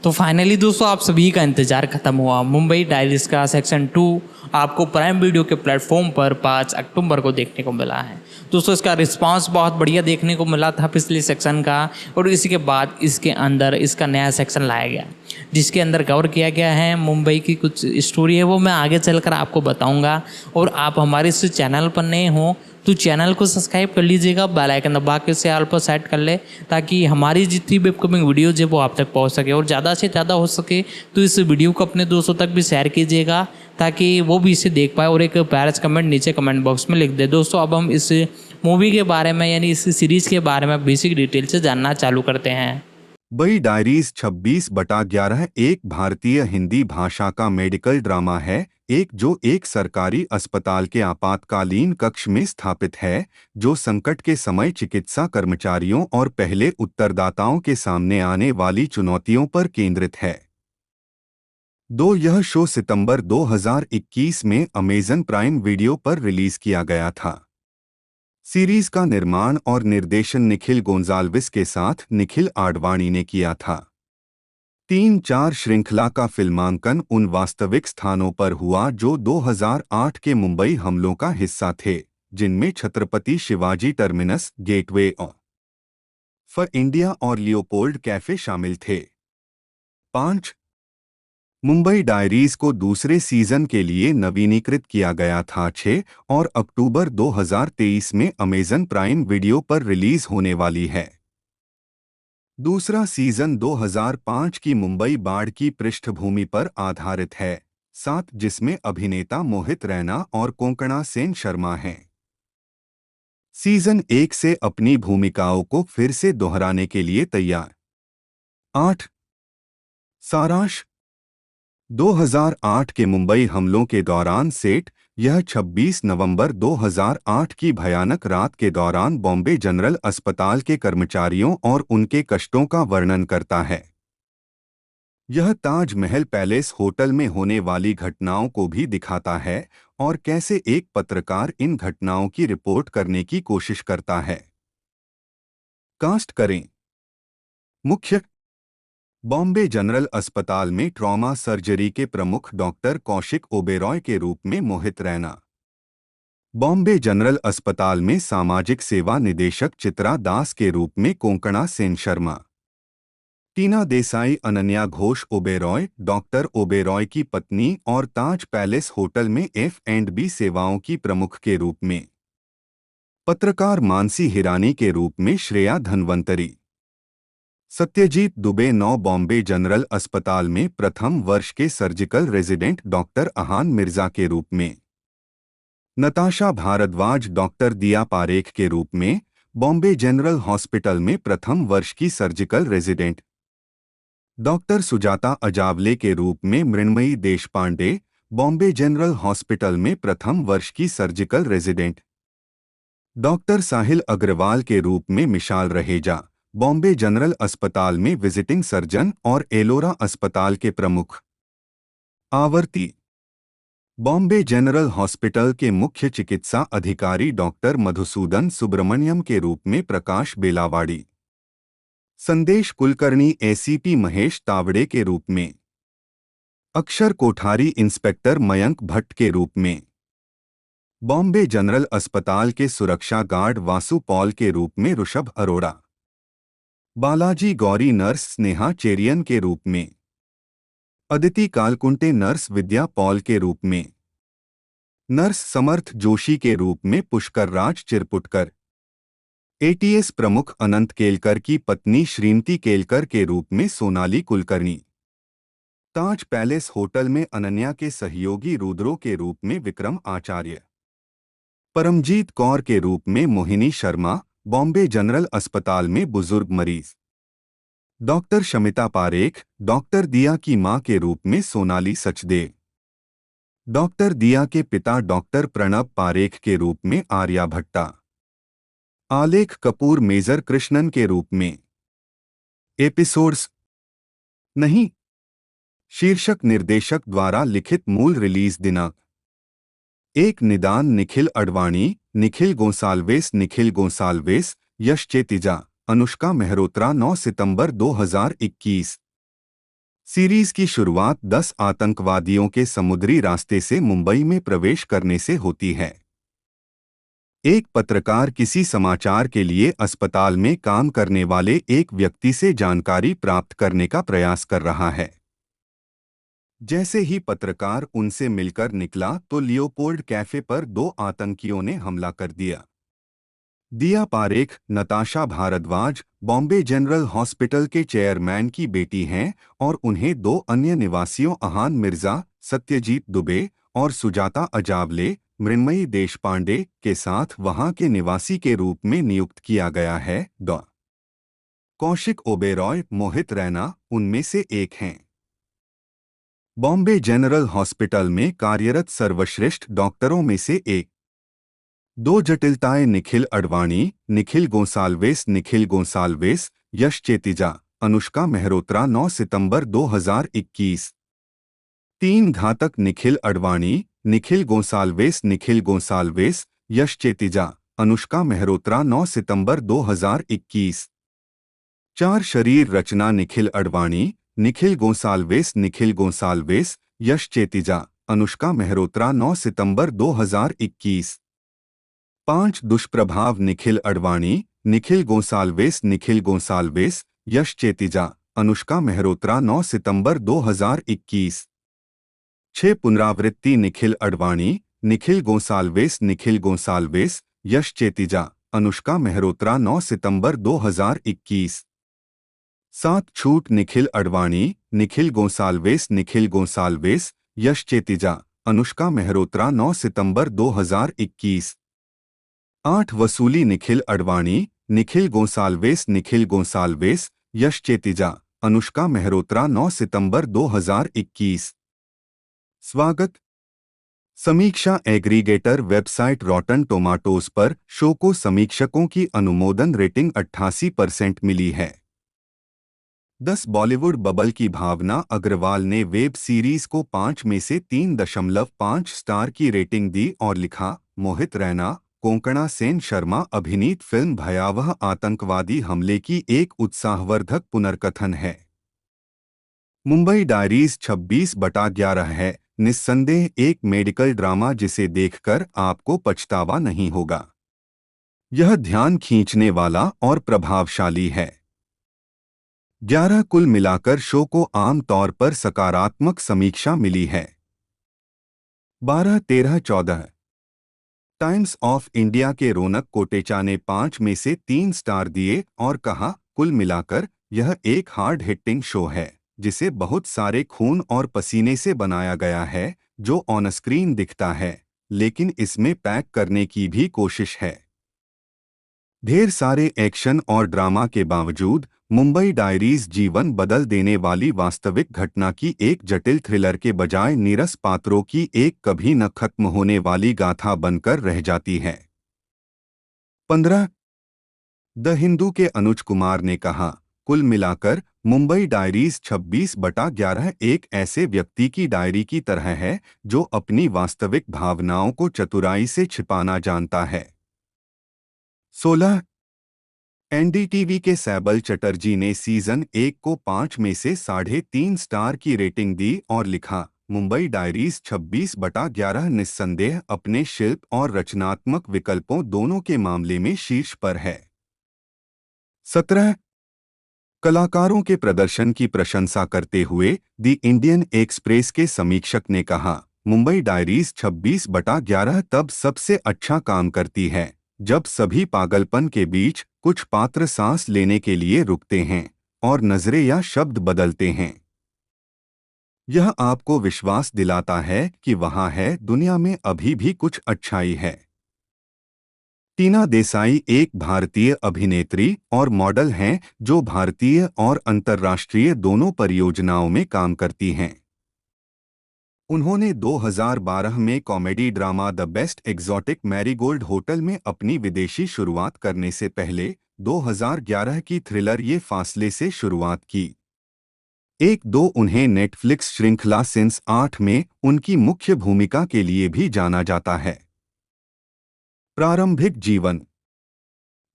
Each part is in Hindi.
तो फाइनली दोस्तों आप सभी का इंतजार खत्म हुआ। मुंबई डायरीज का सेक्शन 2 आपको प्राइम वीडियो के प्लेटफॉर्म पर 5 अक्टूबर को देखने को मिला है। दोस्तों इसका रिस्पांस बहुत बढ़िया देखने को मिला था पिछले सेक्शन का, और इसी के बाद इसके अंदर इसका नया सेक्शन लाया गया जिसके अंदर कवर किया गया है मुंबई की कुछ स्टोरी है, वो मैं आगे चलकर आपको बताऊंगा। और आप हमारे इस चैनल पर नए हो तो चैनल को सब्सक्राइब कर लीजिएगा, बेल आइकन दबा के इसे ऑल पर सेट कर ले ताकि हमारी जितनी भी अपकमिंग वीडियोज है वो आप तक पहुंच सके, और ज़्यादा से ज़्यादा हो सके तो इस वीडियो को अपने दोस्तों तक भी शेयर कीजिएगा ताकि वो भी इसे देख पाए, और एक प्यारा सा कमेंट नीचे कमेंट बॉक्स में लिख दे। दोस्तों अब हम इस मूवी के बारे में यानी इस सीरीज़ के बारे में बेसिक डिटेल से जानना चालू करते हैं। मुंबई डायरीज 26/11 एक भारतीय हिंदी भाषा का मेडिकल ड्रामा है, जो एक सरकारी अस्पताल के आपातकालीन कक्ष में स्थापित है, जो संकट के समय चिकित्सा कर्मचारियों और पहले उत्तरदाताओं के सामने आने वाली चुनौतियों पर केंद्रित है। यह शो सितंबर 2021 में अमेज़न प्राइम वीडियो पर रिलीज किया गया था। सीरीज का निर्माण और निर्देशन निखिल गोंजाल्विस के साथ निखिल आडवाणी ने किया था। 3-4 श्रृंखला का फिल्मांकन उन वास्तविक स्थानों पर हुआ जो 2008 के मुंबई हमलों का हिस्सा थे, जिनमें Chhatrapati Shivaji terminus, gateway of India और लियोपोल्ड कैफे शामिल थे। 5 मुंबई डायरीज को दूसरे सीजन के लिए नवीनीकृत किया गया था 6 और अक्टूबर 2023 में अमेज़न प्राइम वीडियो पर रिलीज होने वाली है। दूसरा सीजन 2005 की मुंबई बाढ़ की पृष्ठभूमि पर आधारित है, 7 जिसमें अभिनेता मोहित रैना और कोंकणा सेन शर्मा हैं। सीजन 1 से अपनी भूमिकाओं को फिर से दोहराने के लिए तैयार। 8 सारांश 2008 के मुंबई हमलों के दौरान सेट। यह 26 नवंबर 2008 की भयानक रात के दौरान बॉम्बे जनरल अस्पताल के कर्मचारियों और उनके कष्टों का वर्णन करता है। यह ताज महल पैलेस होटल में होने वाली घटनाओं को भी दिखाता है और कैसे एक पत्रकार इन घटनाओं की रिपोर्ट करने की कोशिश करता है। कास्ट करें। मुख्य बॉम्बे जनरल अस्पताल में ट्रॉमा सर्जरी के प्रमुख डॉक्टर कौशिक ओबेरॉय के रूप में मोहित रैना। बॉम्बे जनरल अस्पताल में सामाजिक सेवा निदेशक चित्रा दास के रूप में कोंकणा सेन शर्मा। टीना देसाई अनन्या घोष ओबेरॉय, डॉक्टर ओबेरॉय की पत्नी और ताज पैलेस होटल में F&B सेवाओं की प्रमुख के रूप में। पत्रकार मानसी हिरानी के रूप में श्रेया धनवंतरी। सत्यजीत दुबे बॉम्बे जनरल अस्पताल में प्रथम वर्ष के surgical resident doctor Ahaan Mirza के रूप में। नताशा भारद्वाज डॉक्टर दिया पारेख के रूप में, बॉम्बे जनरल हॉस्पिटल में प्रथम वर्ष की सर्जिकल रेजिडेंट। डॉक्टर सुजाता अजावले के रूप में मृण्मयी देशपांडे, बॉम्बे जनरल हॉस्पिटल में प्रथम वर्ष की सर्जिकल रेजिडेंट। डॉक्टर साहिल अग्रवाल के रूप में मिशाल रहेजा, बॉम्बे जनरल अस्पताल में विजिटिंग सर्जन और एलोरा अस्पताल के प्रमुख। आवर्ती बॉम्बे जनरल हॉस्पिटल के मुख्य चिकित्सा अधिकारी डॉक्टर मधुसूदन सुब्रमण्यम के रूप में प्रकाश बेलावाड़ी। संदेश कुलकर्णी ACP महेश तावड़े के रूप में। अक्षर कोठारी इंस्पेक्टर मयंक भट्ट के रूप में। बॉम्बे जनरल अस्पताल के सुरक्षा गार्ड वासु पॉल के रूप में ऋषभ अरोड़ा। बालाजी गौरी नर्स स्नेहा चेरियन के रूप में। अदिति कालकुंटे नर्स विद्या पॉल के रूप में। नर्स समर्थ जोशी के रूप में पुष्कर राज चिरपुटकर। ATS प्रमुख अनंत केलकर की पत्नी श्रीमती केलकर के रूप में सोनाली कुलकर्णी। ताज पैलेस होटल में अनन्या के सहयोगी रुद्रो के रूप में विक्रम आचार्य। परमजीत कौर के रूप में मोहिनी शर्मा, बॉम्बे जनरल अस्पताल में बुजुर्ग मरीज। डॉक्टर शमिता पारेख, डॉक्टर दिया की मां के रूप में सोनाली सचदेव। डॉक्टर दिया के पिता डॉक्टर प्रणब पारेख के रूप में आर्या भट्टा। आलेख कपूर मेजर कृष्णन के रूप में। एपिसोड्स नहीं शीर्षक निर्देशक द्वारा लिखित मूल रिलीज दिनांक। एक निदान निखिल अडवाणी, निखिल गोंसाल्वेस, यश चेतिजा, अनुष्का मेहरोत्रा 9 सितंबर 2021। सीरीज की शुरुआत 10 आतंकवादियों के समुद्री रास्ते से मुंबई में प्रवेश करने से होती है। एक पत्रकार किसी समाचार के लिए अस्पताल में काम करने वाले एक व्यक्ति से जानकारी प्राप्त करने का प्रयास कर रहा है। जैसे ही पत्रकार उनसे मिलकर निकला तो लियोपोल्ड कैफे पर 2 आतंकियों ने हमला कर दिया। दिया पारेख, नताशा भारद्वाज बॉम्बे जनरल हॉस्पिटल के चेयरमैन की बेटी हैं और उन्हें 2 अन्य निवासियों अहान मिर्जा, सत्यजीत दुबे और सुजाता अजावले, मृण्मयी देशपांडे के साथ वहां के निवासी के रूप में नियुक्त किया गया है। डॉ कौशिक ओबेरॉय, मोहित रैना उनमें से एक हैं। बॉम्बे जनरल हॉस्पिटल में कार्यरत सर्वश्रेष्ठ डॉक्टरों में से एक। 2 जटिलताएं निखिल अडवाणी, निखिल गोंसाल्वेस, यश चेतिजा, अनुष्का मेहरोत्रा 9 सितंबर 2021। 3 घातक निखिल अडवाणी, निखिल गोंसाल्वेस, यश चेतिजा, अनुष्का मेहरोत्रा 9 सितंबर 2021। 4 शरीर रचना निखिल अडवाणी, निखिल गोंसाल्वेस, यश चेतिजा, अनुष्का मेहरोत्रा 9 सितंबर 2021। 5 दुष्प्रभाव निखिल अडवाणी, निखिल गोंसाल्वेस, यश चेतिजा, अनुष्का मेहरोत्रा 9 सितंबर 2021। 6 पुनरावृत्ति निखिल अडवाणी, निखिल गोंसाल्वेस, यश चेतिजा, अनुष्का मेहरोत्रा 9 सितंबर 2021। 7 छूट निखिल अडवाणी, निखिल गोंसाल्वेस, यश चेतिजा, अनुष्का मेहरोत्रा 9 सितंबर 2021। 8 वसूली निखिल अडवाणी, निखिल गोंसाल्वेस, यश चेतिजा, अनुष्का मेहरोत्रा 9 सितंबर 2021। स्वागत। समीक्षा एग्रीगेटर वेबसाइट रॉटन टोमाटोज पर शो को समीक्षकों की अनुमोदन रेटिंग 88% मिली है। 10 बॉलीवुड बबल की भावना अग्रवाल ने वेब सीरीज को 5 में से 3.5 स्टार की रेटिंग दी और लिखा, मोहित रैना, कोंकणा सेन शर्मा अभिनीत फिल्म भयावह आतंकवादी हमले की एक उत्साहवर्धक पुनर्कथन है। मुंबई डायरीज 26/11 है निस्संदेह एक मेडिकल ड्रामा जिसे देखकर आपको पछतावा नहीं होगा। यह ध्यान खींचने वाला और प्रभावशाली है। 11 कुल मिलाकर शो को आम तौर पर सकारात्मक समीक्षा मिली है। 12, 13, 14 टाइम्स ऑफ इंडिया के रौनक कोटेचा ने 5 में से 3 स्टार दिए और कहा, कुल मिलाकर यह एक हार्ड हिटिंग शो है जिसे बहुत सारे खून और पसीने से बनाया गया है, जो ऑन स्क्रीन दिखता है लेकिन इसमें पैक करने की भी कोशिश है। ढेर सारे एक्शन और ड्रामा के बावजूद मुंबई डायरीज जीवन बदल देने वाली वास्तविक घटना की एक जटिल थ्रिलर के बजाय नीरस पात्रों की एक कभी न खत्म होने वाली गाथा बनकर रह जाती है। 15 द हिंदू के अनुज कुमार ने कहा, कुल मिलाकर मुंबई डायरीज 26/11 एक ऐसे व्यक्ति की डायरी की तरह है जो अपनी वास्तविक भावनाओं को चतुराई से छिपाना जानता है। 16 एनडीटीवी के सैबल चटर्जी ने सीजन 1 को 5 में से 3.5 स्टार की रेटिंग दी और लिखा, मुंबई डायरीज 26/11 निस्संदेह अपने शिल्प और रचनात्मक विकल्पों दोनों के मामले में शीर्ष पर है। 17 कलाकारों के प्रदर्शन की प्रशंसा करते हुए द इंडियन एक्सप्रेस के समीक्षक ने कहा, मुंबई डायरीज 26/11 तब सबसे अच्छा काम करती है जब सभी पागलपन के बीच कुछ पात्र सांस लेने के लिए रुकते हैं और नजरें या शब्द बदलते हैं। यह आपको विश्वास दिलाता है कि वहां है, दुनिया में अभी भी कुछ अच्छाई है। टीना देसाई एक भारतीय अभिनेत्री और मॉडल हैं जो भारतीय और अंतर्राष्ट्रीय दोनों परियोजनाओं में काम करती हैं। उन्होंने 2012 में comedy drama the best exotic marigold hotel में अपनी विदेशी शुरुआत करने से पहले 2011 की थ्रिलर ये फासले से शुरुआत की। 1-2 उन्हें नेटफ्लिक्स श्रृंखला सिंस 8 में उनकी मुख्य भूमिका के लिए भी जाना जाता है। प्रारंभिक जीवन।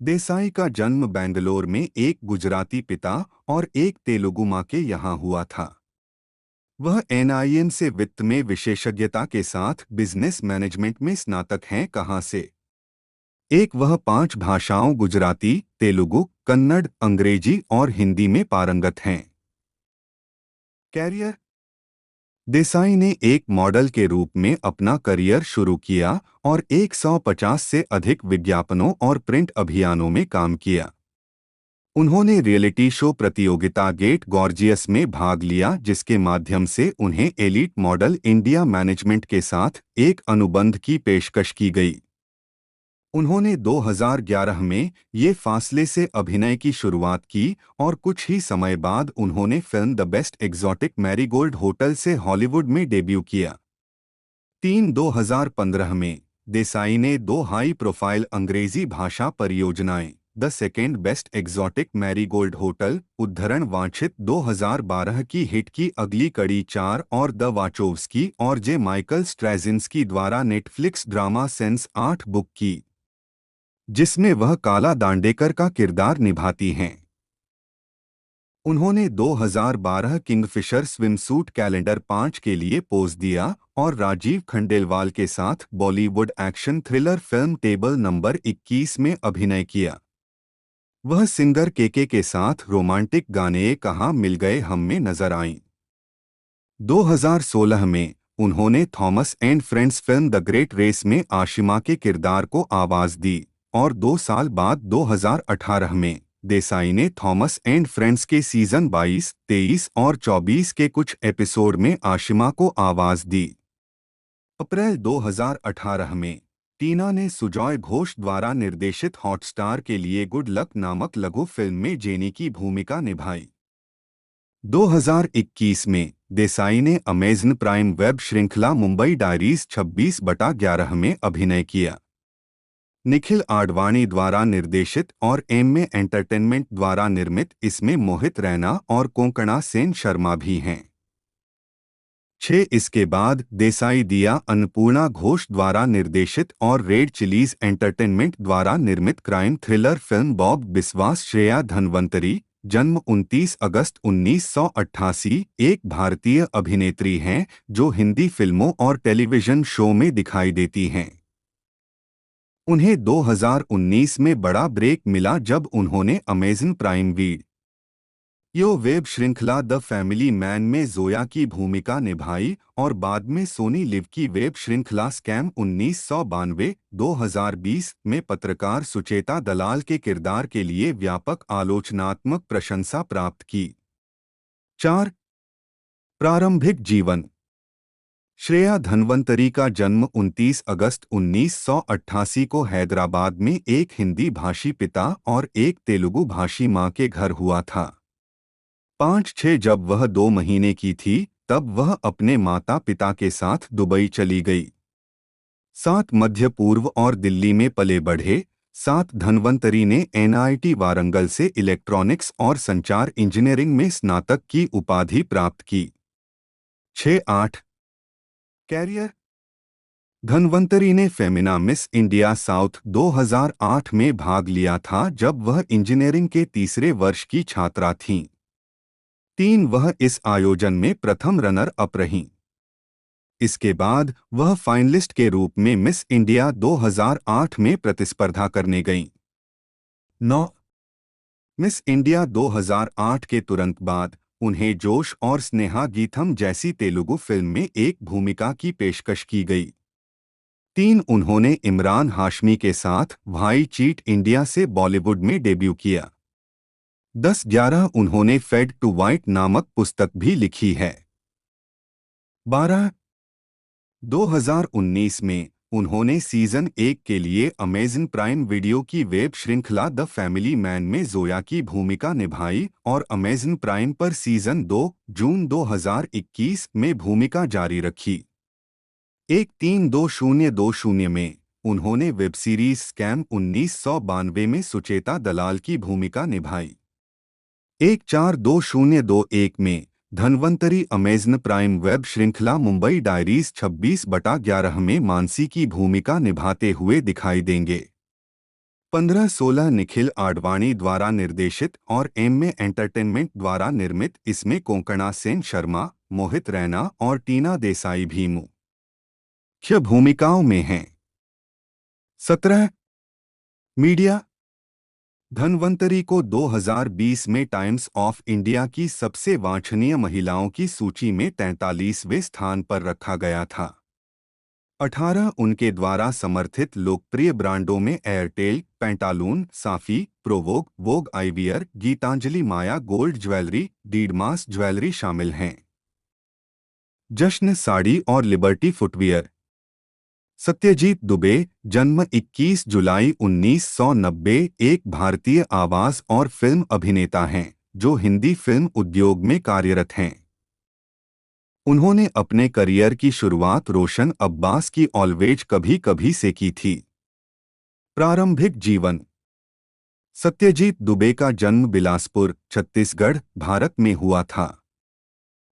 देसाई का जन्म बेंगलोर में एक गुजराती पिता और एक तेलुगु मां के यहाँ हुआ था। वह एनआईएम से वित्त में विशेषज्ञता के साथ बिजनेस मैनेजमेंट में स्नातक हैं। कहाँ से? एक, वह 5 भाषाओं गुजराती, तेलुगु, कन्नड़, अंग्रेजी और हिंदी में पारंगत हैं। कैरियर। देसाई ने एक मॉडल के रूप में अपना करियर शुरू किया और 150 से अधिक विज्ञापनों और प्रिंट अभियानों में काम किया। उन्होंने रियलिटी शो प्रतियोगिता गेट गॉर्जियस में भाग लिया, जिसके माध्यम से उन्हें एलीट मॉडल इंडिया मैनेजमेंट के साथ एक अनुबंध की पेशकश की गई। उन्होंने 2011 में ये फासले से अभिनय की शुरुआत की और कुछ ही समय बाद उन्होंने film the best exotic marigold hotel से हॉलीवुड में डेब्यू किया। 2015 में देसाई ने 2 हाई प्रोफाइल अंग्रेजी भाषा परियोजनाएं, the second best exotic marigold hotel उद्धरण वांछित 2012 की हिट की अगली कड़ी 4 और द वाचोव्स्की और जे माइकल स्ट्रैजिन्स्की द्वारा नेटफ्लिक्स ड्रामा सेंस 8 बुक की, जिसमें वह काला दांडेकर का किरदार निभाती हैं। उन्होंने 2012 किंगफिशर स्विमसूट कैलेंडर 5 के लिए पोज दिया और राजीव खंडेलवाल के साथ Bollywood action thriller film table number 21 में अभिनय किया। वह सिंगर केके के साथ रोमांटिक गाने कहाँ मिल गए हम में नजर आईं। 2016 में उन्होंने Thomas and friends film the great race में आशिमा के किरदार को आवाज दी और 2 साल बाद 2018 में देसाई ने थॉमस एंड फ्रेंड्स के सीजन 22, 23 और 24 के कुछ एपिसोड में आशिमा को आवाज दी। अप्रैल 2018 में टीना ने सुजॉय घोष द्वारा निर्देशित हॉटस्टार के लिए गुड लक नामक लघु फिल्म में जेनी की भूमिका निभाई। 2021 में देसाई ने अमेज़न प्राइम वेब श्रृंखला मुंबई डायरीज 26/11 में अभिनय किया। निखिल आडवाणी द्वारा निर्देशित और एमए एंटरटेनमेंट द्वारा निर्मित इसमें मोहित रैना और कोंकणा सेन शर्मा भी हैं। 6 इसके बाद देसाई दिया अन्नपूर्णा घोष द्वारा निर्देशित और रेड चिलीज एंटरटेनमेंट द्वारा निर्मित क्राइम थ्रिलर फिल्म बॉब बिस्वास श्रेया धनवंतरी, जन्म 29 अगस्त 1988, एक भारतीय अभिनेत्री हैं जो हिंदी फिल्मों और टेलीविजन शो में दिखाई देती हैं। उन्हें 2019 में बड़ा ब्रेक मिला जब उन्होंने अमेज़न प्राइम वीडियो वेब श्रृंखला द फैमिली मैन में जोया की भूमिका निभाई और बाद में सोनी लिव की वेब श्रृंखला स्कैम 1992-2020 में पत्रकार सुचेता दलाल के किरदार के लिए व्यापक आलोचनात्मक प्रशंसा प्राप्त की। 4 प्रारंभिक जीवन। श्रेया धनवंतरी का जन्म 29 अगस्त 1988 को हैदराबाद में एक हिंदी भाषी पिता और एक तेलुगु भाषी मां के घर हुआ था। 5-6 जब वह 2 महीने की थी तब वह अपने माता पिता के साथ दुबई चली गई। 7 मध्य पूर्व और दिल्ली में पले बढ़े। 7 धनवंतरी ने एनआईटी वारंगल से इलेक्ट्रॉनिक्स और संचार इंजीनियरिंग में स्नातक की उपाधि प्राप्त की। 6-8 कैरियर। धनवंतरी ने फेमिना मिस इंडिया साउथ 2008 में भाग लिया था जब वह इंजीनियरिंग के तीसरे वर्ष की छात्रा थीं। 3 वह इस आयोजन में प्रथम रनर अप रहीं। इसके बाद वह फाइनलिस्ट के रूप में मिस इंडिया 2008 में प्रतिस्पर्धा करने गईं। 9 मिस इंडिया 2008 के तुरंत बाद उन्हें जोश और स्नेहा गीतम जैसी तेलुगु फिल्म में एक भूमिका की पेशकश की गई। 3 उन्होंने इमरान हाशमी के साथ भाई चीट इंडिया से बॉलीवुड में डेब्यू किया। 10-11 उन्होंने फेड टू वाइट नामक पुस्तक भी लिखी है। 12 2019 में उन्होंने सीजन 1 के लिए अमेज़न प्राइम वीडियो की वेब श्रृंखला द फैमिली मैन में जोया की भूमिका निभाई और अमेज़न प्राइम पर सीजन 2 जून 2021 में भूमिका जारी रखी। 13-2020 में उन्होंने वेब सीरीज स्कैम 1992 में सुचेता दलाल की भूमिका निभाई। 14-2021 में धनवंतरी अमेज़न प्राइम वेब श्रृंखला मुंबई डायरीज 26/11 में मानसी की भूमिका निभाते हुए दिखाई देंगे। 15-16 निखिल आडवाणी द्वारा निर्देशित और एम एंटरटेनमेंट द्वारा निर्मित, इसमें कोंकणा सेन शर्मा, मोहित रैना और टीना देसाई भी मुख्य भूमिकाओं में हैं। 17 मीडिया। धन्वंतरी को 2020 में टाइम्स ऑफ इंडिया की सबसे वांछनीय महिलाओं की सूची में 43वें स्थान पर रखा गया था। 18 उनके द्वारा समर्थित लोकप्रिय ब्रांडों में एयरटेल, पेंटालून, साफी, प्रोवोग, वोग आईवियर, गीतांजलि माया गोल्ड ज्वेलरी, डीडमास ज्वेलरी शामिल हैं। जश्न साड़ी और लिबर्टी फुटवियर। सत्यजीत दुबे, जन्म 21 जुलाई 1990, एक भारतीय आवाज और फिल्म अभिनेता हैं जो हिंदी फिल्म उद्योग में कार्यरत हैं। उन्होंने अपने करियर की शुरुआत रोशन अब्बास की ऑलवेज कभी कभी से की थी। प्रारंभिक जीवन। सत्यजीत दुबे का जन्म बिलासपुर, छत्तीसगढ़, भारत में हुआ था।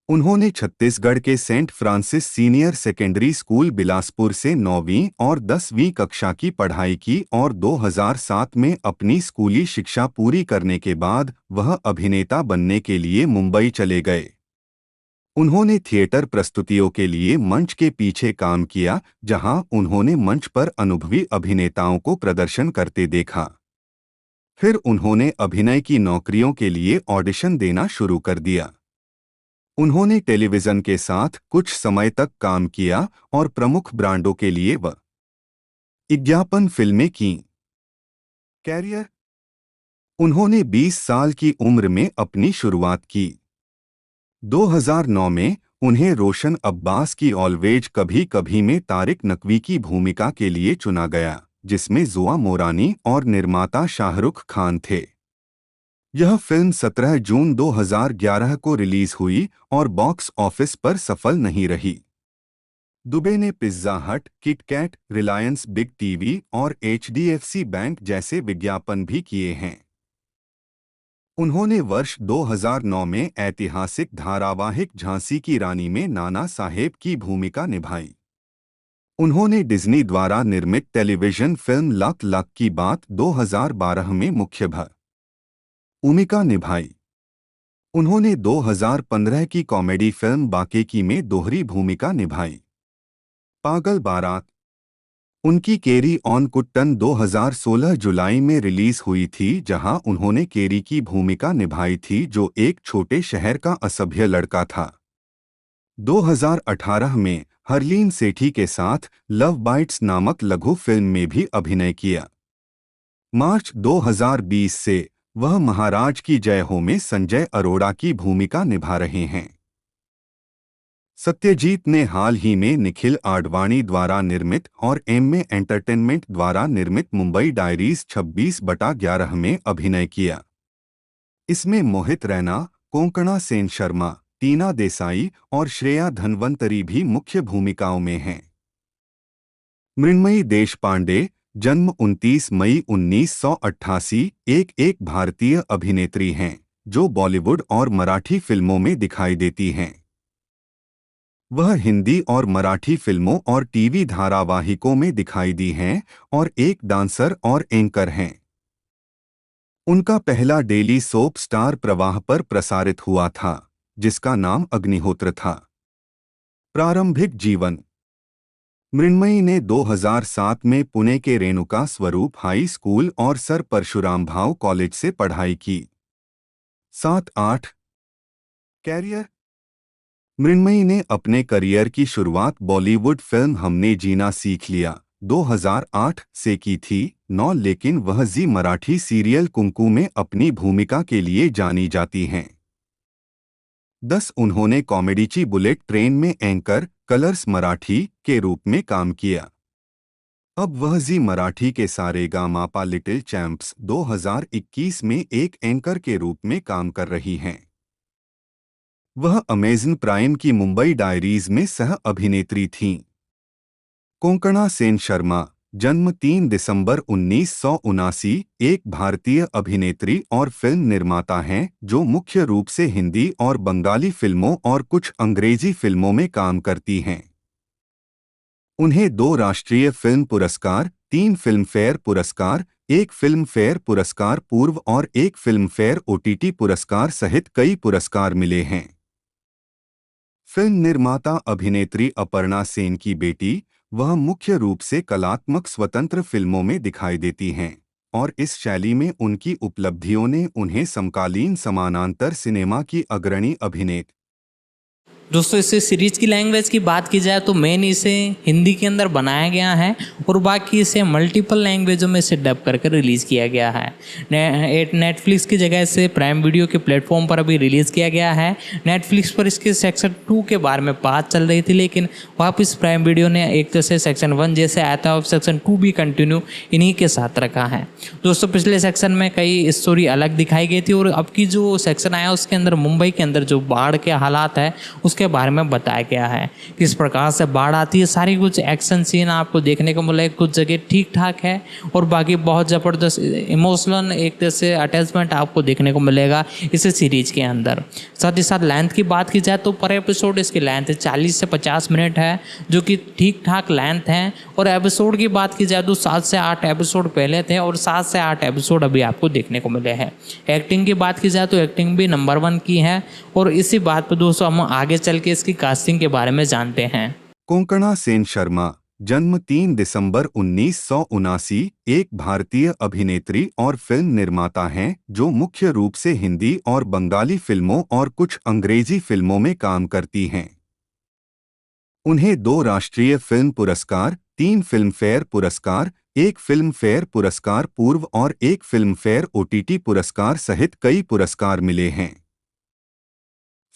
उन्होंने छत्तीसगढ़ के Saint Francis senior secondary school Bilaspur से 9वीं और 10वीं कक्षा की पढ़ाई की और 2007 में अपनी स्कूली शिक्षा पूरी करने के बाद वह अभिनेता बनने के लिए मुंबई चले गए। उन्होंने थिएटर प्रस्तुतियों के लिए मंच के पीछे काम किया, जहां उन्होंने मंच पर अनुभवी अभिनेताओं को प्रदर्शन करते देखा। फिर उन्होंने अभिनय की नौकरियों के लिए ऑडिशन देना शुरू कर दिया। उन्होंने टेलीविजन के साथ कुछ समय तक काम किया और प्रमुख ब्रांडों के लिए विज्ञापन फिल्में कीं। कैरियर। उन्होंने 20 साल की उम्र में अपनी शुरुआत की। 2009 में उन्हें रोशन अब्बास की ऑलवेज कभी कभी में तारिक नकवी की भूमिका के लिए चुना गया, जिसमें जुआ मोरानी और निर्माता शाहरुख खान थे। यह फिल्म 17 जून 2011 को रिलीज हुई और बॉक्स ऑफिस पर सफल नहीं रही। दुबे ने पिज्जा हट, किटकैट, रिलायंस बिग टीवी और HDFC बैंक जैसे विज्ञापन भी किए हैं। उन्होंने वर्ष 2009 में ऐतिहासिक धारावाहिक झांसी की रानी में नाना साहेब की भूमिका निभाई। उन्होंने डिज्नी द्वारा निर्मित टेलीविजन फिल्म लक लक की बात 2012 में मुख्य भूमिका निभाई। उन्होंने 2015 की कॉमेडी फिल्म बाकेकी में दोहरी भूमिका निभाई। पागल बारात। उनकी कैरी ऑन कुट्टन 2016 जुलाई में रिलीज हुई थी, जहां उन्होंने कैरी की भूमिका निभाई थी जो एक छोटे शहर का असभ्य लड़का था। 2018 में हरलीन सेठी के साथ लव बाइट्स नामक लघु फिल्म में भी अभिनय किया। मार्च 2020 से वह महाराज की जय हो में संजय अरोड़ा की भूमिका निभा रहे हैं। सत्यजीत ने हाल ही में निखिल आडवाणी द्वारा निर्मित और एम एंटरटेनमेंट द्वारा निर्मित मुंबई डायरीज 26/11 में अभिनय किया। इसमें मोहित रैना, कोंकणा सेन शर्मा, टीना देसाई और श्रेया धन्वंतरी भी मुख्य भूमिकाओं में हैं। मृण्मयी देशपांडे, जन्म 29 मई 1988, एक भारतीय अभिनेत्री हैं जो बॉलीवुड और मराठी फिल्मों में दिखाई देती हैं। वह हिंदी और मराठी फिल्मों और टीवी धारावाहिकों में दिखाई दी हैं और एक डांसर और एंकर हैं। उनका पहला डेली सोप स्टार प्रवाह पर प्रसारित हुआ था, जिसका नाम अग्निहोत्र था। प्रारंभिक जीवन। मृण्मयी ने 2007 में पुणे के रेणुका स्वरूप हाई स्कूल और सर परशुराम भाऊ कॉलेज से पढ़ाई की। 7-8 कैरियर। मृण्मयी ने अपने करियर की शुरुआत बॉलीवुड फिल्म हमने जीना सीख लिया 2008 से की थी। 9 लेकिन वह जी मराठी सीरियल कुंकू में अपनी भूमिका के लिए जानी जाती हैं। 10 उन्होंने कॉमेडीची बुलेट ट्रेन में एंकर कलर्स मराठी के रूप में काम किया। अब वह जी मराठी के सारेगामापा लिटिल चैंप्स 2021 में एक एंकर के रूप में काम कर रही हैं। वह अमेज़न प्राइम की मुंबई डायरीज में सह अभिनेत्री थीं। कोंकणा सेन शर्मा, जन्म 3 दिसंबर 1979, एक भारतीय अभिनेत्री और फिल्म निर्माता हैं जो मुख्य रूप से हिंदी और बंगाली फिल्मों और कुछ अंग्रेजी फिल्मों में काम करती हैं। उन्हें 2 राष्ट्रीय फिल्म पुरस्कार, 3 फिल्मफेयर पुरस्कार, एक फिल्म फेयर पुरस्कार पूर्व और एक फिल्म फेयर ओटीटी पुरस्कार सहित कई पुरस्कार मिले हैं। फिल्म निर्माता अभिनेत्री अपर्णा सेन की बेटी, वह मुख्य रूप से कलात्मक स्वतंत्र फिल्मों में दिखाई देती हैं और इस शैली में उनकी उपलब्धियों ने उन्हें समकालीन समानांतर सिनेमा की अग्रणी अभिनेत्री। दोस्तों इस सीरीज की लैंग्वेज की बात की जाए तो मेन इसे हिंदी के अंदर बनाया गया है और बाकी इसे मल्टीपल लैंग्वेजों में इसे डब करके रिलीज़ किया गया है। नेटफ्लिक्स की जगह इसे प्राइम वीडियो के प्लेटफॉर्म पर अभी रिलीज़ किया गया है। नेटफ्लिक्स पर इसके सेक्शन 2 के बारे में बात चल रही थी, लेकिन वापस प्राइम वीडियो ने एक जैसे सेक्शन 1 जैसे आया था और सेक्शन 2 भी कंटिन्यू इन्हीं के साथ रखा है। दोस्तों पिछले सेक्शन में कई स्टोरी अलग दिखाई गई थी और अब की जो सेक्शन आया उसके अंदर मुंबई के अंदर जो बाढ़ के हालात है उसके बारे में बताया गया है, किस प्रकार से बाढ़ आती है। सारी कुछ एक्शन सीन आपको देखने को मिले, कुछ जगह ठीक ठाक है और बाकी बहुत ज़बरदस्त इमोशनल एक तरह से अटैचमेंट आपको देखने को मिलेगा इस सीरीज के अंदर। साथ ही साथ लेंथ की बात की जाए तो पर एपिसोड इसकी लेंथ 40 से 50 मिनट है, जो कि ठीक ठाक लेंथ है। और एपिसोड की बात की जाए तो 7 से 8 एपिसोड पहले थे और 7 से 8 एपिसोड अभी आपको देखने को मिले हैं। एक्टिंग की बात की जाए तो एक्टिंग भी नंबर 1 की है और इसी बात पर दोस्तों हम आगे चल के इसकी कास्टिंग के बारे में जानते हैं। कोंकणा सेन शर्मा, जन्म 3 दिसंबर 1979, एक भारतीय अभिनेत्री और फिल्म निर्माता हैं जो मुख्य रूप से हिंदी और बंगाली फिल्मों और कुछ अंग्रेजी फिल्मों में काम करती हैं। उन्हें 2 राष्ट्रीय फिल्म पुरस्कार, 3 फिल्मफेयर पुरस्कार, 1 फिल्मफेयर पुरस्कार पूर्व और 1 फिल्मफेयर ओटीटी पुरस्कार सहित कई पुरस्कार मिले हैं।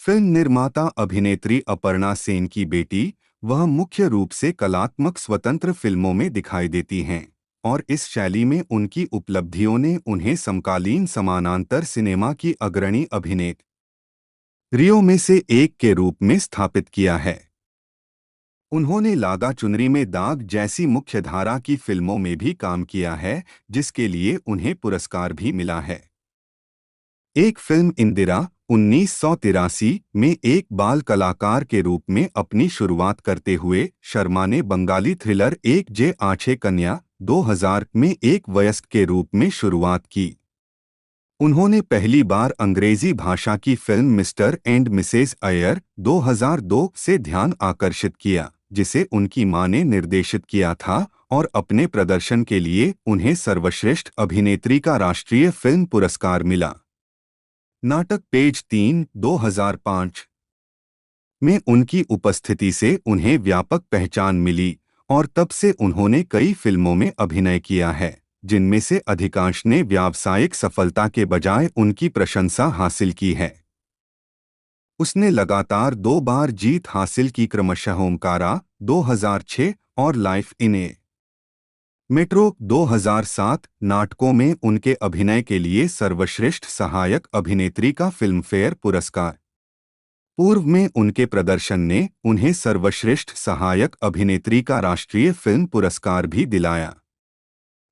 फिल्म निर्माता अभिनेत्री अपर्णा सेन की बेटी, वह मुख्य रूप से कलात्मक स्वतंत्र फिल्मों में दिखाई देती हैं और इस शैली में उनकी उपलब्धियों ने उन्हें समकालीन समानांतर सिनेमा की अग्रणी अभिनेत्रियों में से एक के रूप में स्थापित किया है। उन्होंने लागा चुनरी में दाग जैसी मुख्यधारा की फिल्मों में भी काम किया है, जिसके लिए उन्हें पुरस्कार भी मिला है। एक फिल्म इंदिरा 1983 में एक बाल कलाकार के रूप में अपनी शुरुआत करते हुए शर्मा ने बंगाली थ्रिलर एक जे आंखें कन्या 2000 में एक वयस्क के रूप में शुरुआत की। उन्होंने पहली बार अंग्रेजी भाषा की film Mr and Mrs Iyer 2002 से ध्यान आकर्षित किया, जिसे उनकी मां ने निर्देशित किया था और अपने प्रदर्शन के लिए उन्हें सर्वश्रेष्ठ अभिनेत्री का राष्ट्रीय फिल्म पुरस्कार मिला। नाटक पेज 3 2005 में उनकी उपस्थिति से उन्हें व्यापक पहचान मिली और तब से उन्होंने कई फिल्मों में अभिनय किया है, जिनमें से अधिकांश ने व्यावसायिक सफलता के बजाय उनकी प्रशंसा हासिल की है। उसने लगातार 2 बार जीत हासिल की, क्रमशः ओमकारा 2006 और लाइफ इन ए मेट्रो 2007 नाटकों में उनके अभिनय के लिए सर्वश्रेष्ठ सहायक अभिनेत्री का फिल्मफेयर पुरस्कार। पूर्व में उनके प्रदर्शन ने उन्हें सर्वश्रेष्ठ सहायक अभिनेत्री का राष्ट्रीय फिल्म पुरस्कार भी दिलाया।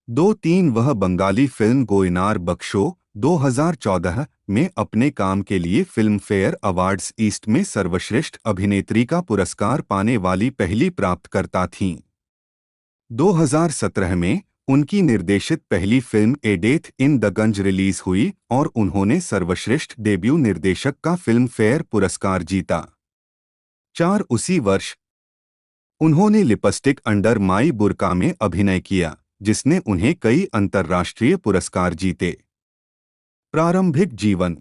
2003 वह बंगाली फिल्म गोइनार बख्शो 2014 में अपने काम के लिए फिल्मफेयर अवार्ड्स ईस्ट में सर्वश्रेष्ठ अभिनेत्री का पुरस्कार पाने वाली पहली प्राप्तकर्ता थीं। 2017 में उनकी निर्देशित पहली film A death in the Ganj release हुई और उन्होंने सर्वश्रेष्ठ डेब्यू निर्देशक का फिल्म फेयर पुरस्कार जीता। 4 उसी वर्ष उन्होंने लिपस्टिक अंडर माई बुर्का में अभिनय किया, जिसने उन्हें कई अंतर्राष्ट्रीय पुरस्कार जीते। प्रारंभिक जीवन।